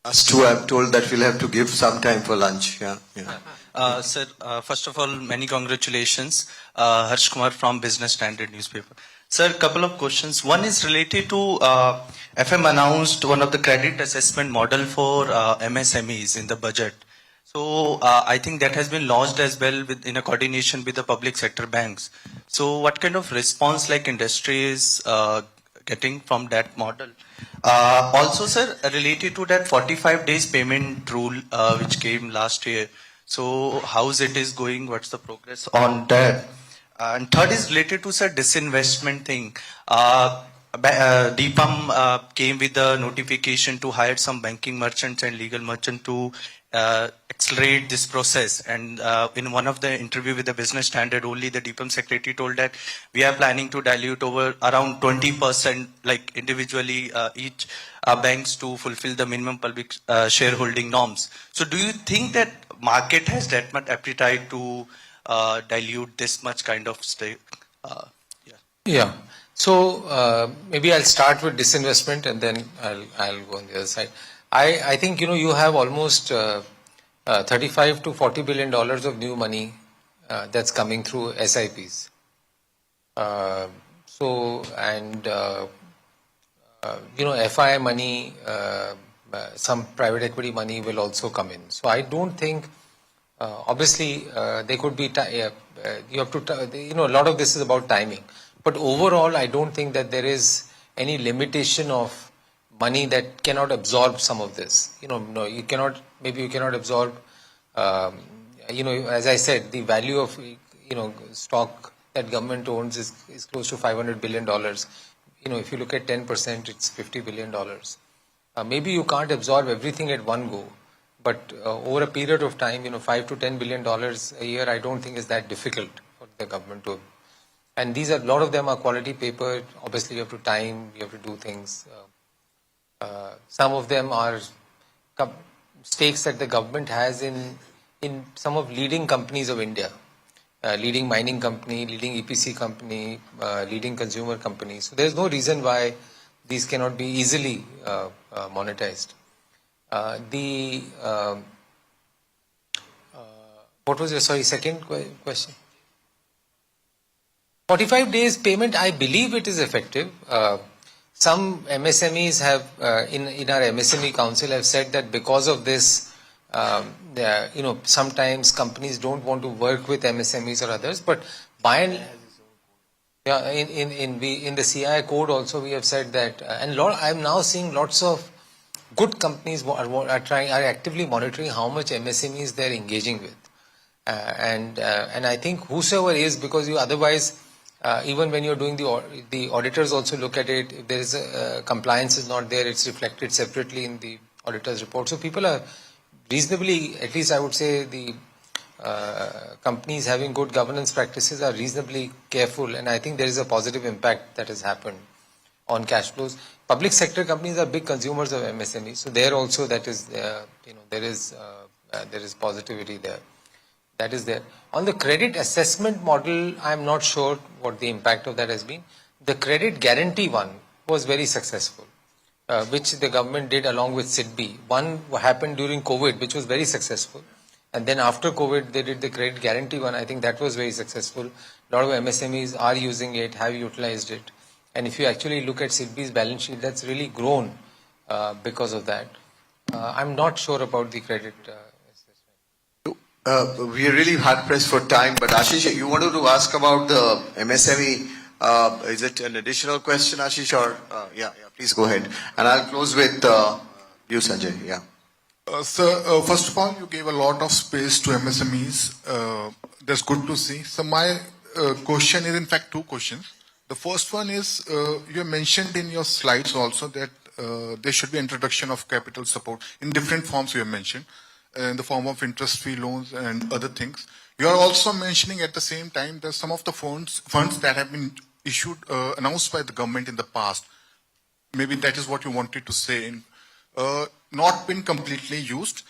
Us too, I'm told that we'll have to give some time for lunch. Yeah. Sir, first of all, many congratulations. Harsh Kumar from Business Standard newspaper. Sir, couple of questions. One is related to FM announced one of the credit assessment model for MSMEs in the budget. So I think that has been launched as well in a coordination with the public sector banks. So what kind of response like industry is getting from that model? Also, sir, related to that 45 days payment rule which came last year. So how's it is going? What's the progress on that? And third is related to, sir, disinvestment thing. DPAM came with a notification to hire some banking merchants and legal merchants to accelerate this process. And in one of the interview with the Business Standard, only the DPAM secretary told that we are planning to dilute over around 20%, like individually each banks to fulfill the minimum public shareholding norms. So do you think that market has that much appetite to dilute this much kind of stake? Yeah. So maybe I'll start with disinvestment and then I'll go on the other side. I think you have almost 35 to $40 billion of new money that's coming through SIPs. FI money, some private equity money will also come in. So I don't think, obviously, they could be, you have to, a lot of this is about timing. But overall, I don't think that there is any limitation of money that cannot absorb some of this. No, you cannot, maybe you cannot absorb, as I said, the value of, stock that government owns is close to $500 billion. If you look at 10%, it's $50 billion. Maybe you can't absorb everything at one go, but over a period of time, $5 to $10 billion a year, I don't think is that difficult for the government to. And these are, a lot of them are quality paper. Obviously, you have to time, you have to do things. Some of them are stakes that the government has in some of leading companies of India, leading mining company, leading EPC company, leading consumer company. So there's no reason why these cannot be easily monetized. What was your second question? 45 days payment, I believe it is effective. Some MSMEs have, in our MSME council, have said that because of this, sometimes companies don't want to work with MSMEs or others. But by and in the CII code also we have said that, and I'm now seeing lots of good companies are actively monitoring how much MSMEs they're engaging with, and I think whosoever is, because you otherwise. Even when you're doing the auditors also look at it. If there is compliance is not there, it's reflected separately in the auditor's report. So people are reasonably, at least I would say, the companies having good governance practices are reasonably careful, and I think there is a positive impact that has happened on cash flows. Public sector companies are big consumers of MSMEs, so there also that is there is positivity there. That is there. On the credit assessment model, I'm not sure what the impact of that has been. The credit guarantee one was very successful, which the government did along with SIDBI. One happened during COVID, which was very successful. And then after COVID, they did the credit guarantee one. I think that was very successful. A lot of MSMEs are using it, have utilized it. And if you actually look at SIDBI's balance sheet, that's really grown because of that. I'm not sure about the credit we are really hard pressed for time, but Ashish, you wanted to ask about the MSME. Is it an additional question, Ashish? Or yeah, please go ahead. And I'll close with you, Sanjay. Yeah. Sir, first of all, you gave a lot of space to MSMEs. That's good to see. So my question is, in fact, two questions. The first one is, you mentioned in your slides also that there should be introduction of capital support in different forms. You have mentioned. In the form of interest-free loans and other things. You are also mentioning at the same time that some of the funds that have been issued, announced by the government in the past, maybe that is what you wanted to say, not been completely used.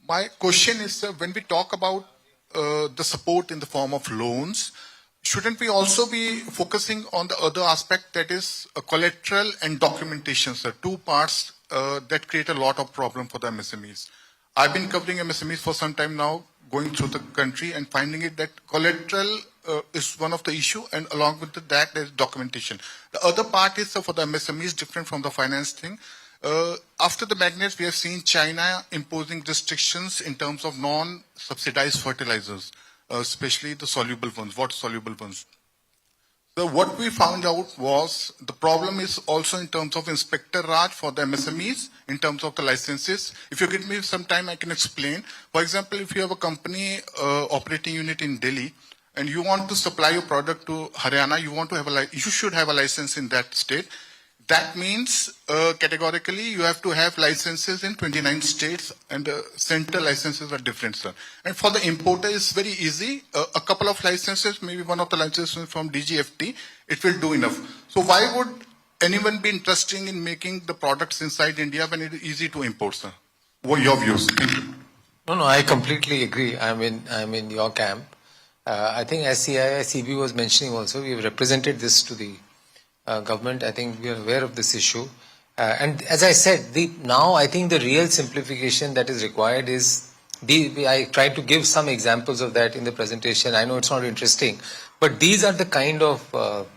My question is, sir, when we talk about the support in the form of loans, shouldn't we also be focusing on the other aspect, that is collateral and documentation, sir? Two parts that create a lot of problem for the MSMEs. I've been covering MSMEs for some time now, going through the country and finding it that collateral is one of the issue, and along with that there's documentation. The other part is for the MSMEs, different from the finance thing. After the magnets, we have seen China imposing restrictions in terms of non-subsidized fertilizers, especially the soluble ones, water-soluble ones. So what we found out was the problem is also in terms of Inspector Raj for the MSMEs, in terms of the licenses. If you give me some time, I can explain. For example, if you have a company operating unit in Delhi, and you want to supply your product to Haryana, you should have a license in that state. That means categorically you have to have licenses in 29 states, and the central licenses are different, sir. And for the importer, it's very easy. A couple of licenses, maybe one of the licenses from DGFT, it will do enough. So why would anyone be interested in making the products inside India when it is easy to import, sir? What are your views? Thank you. No, I completely agree. I'm in your camp. I think as CII, CB was mentioning also, we have represented this to the government. I think we are aware of this issue. And as I said, now I think the real simplification that is required is, I tried to give some examples of that in the presentation. I know it's not interesting, but these are the kind of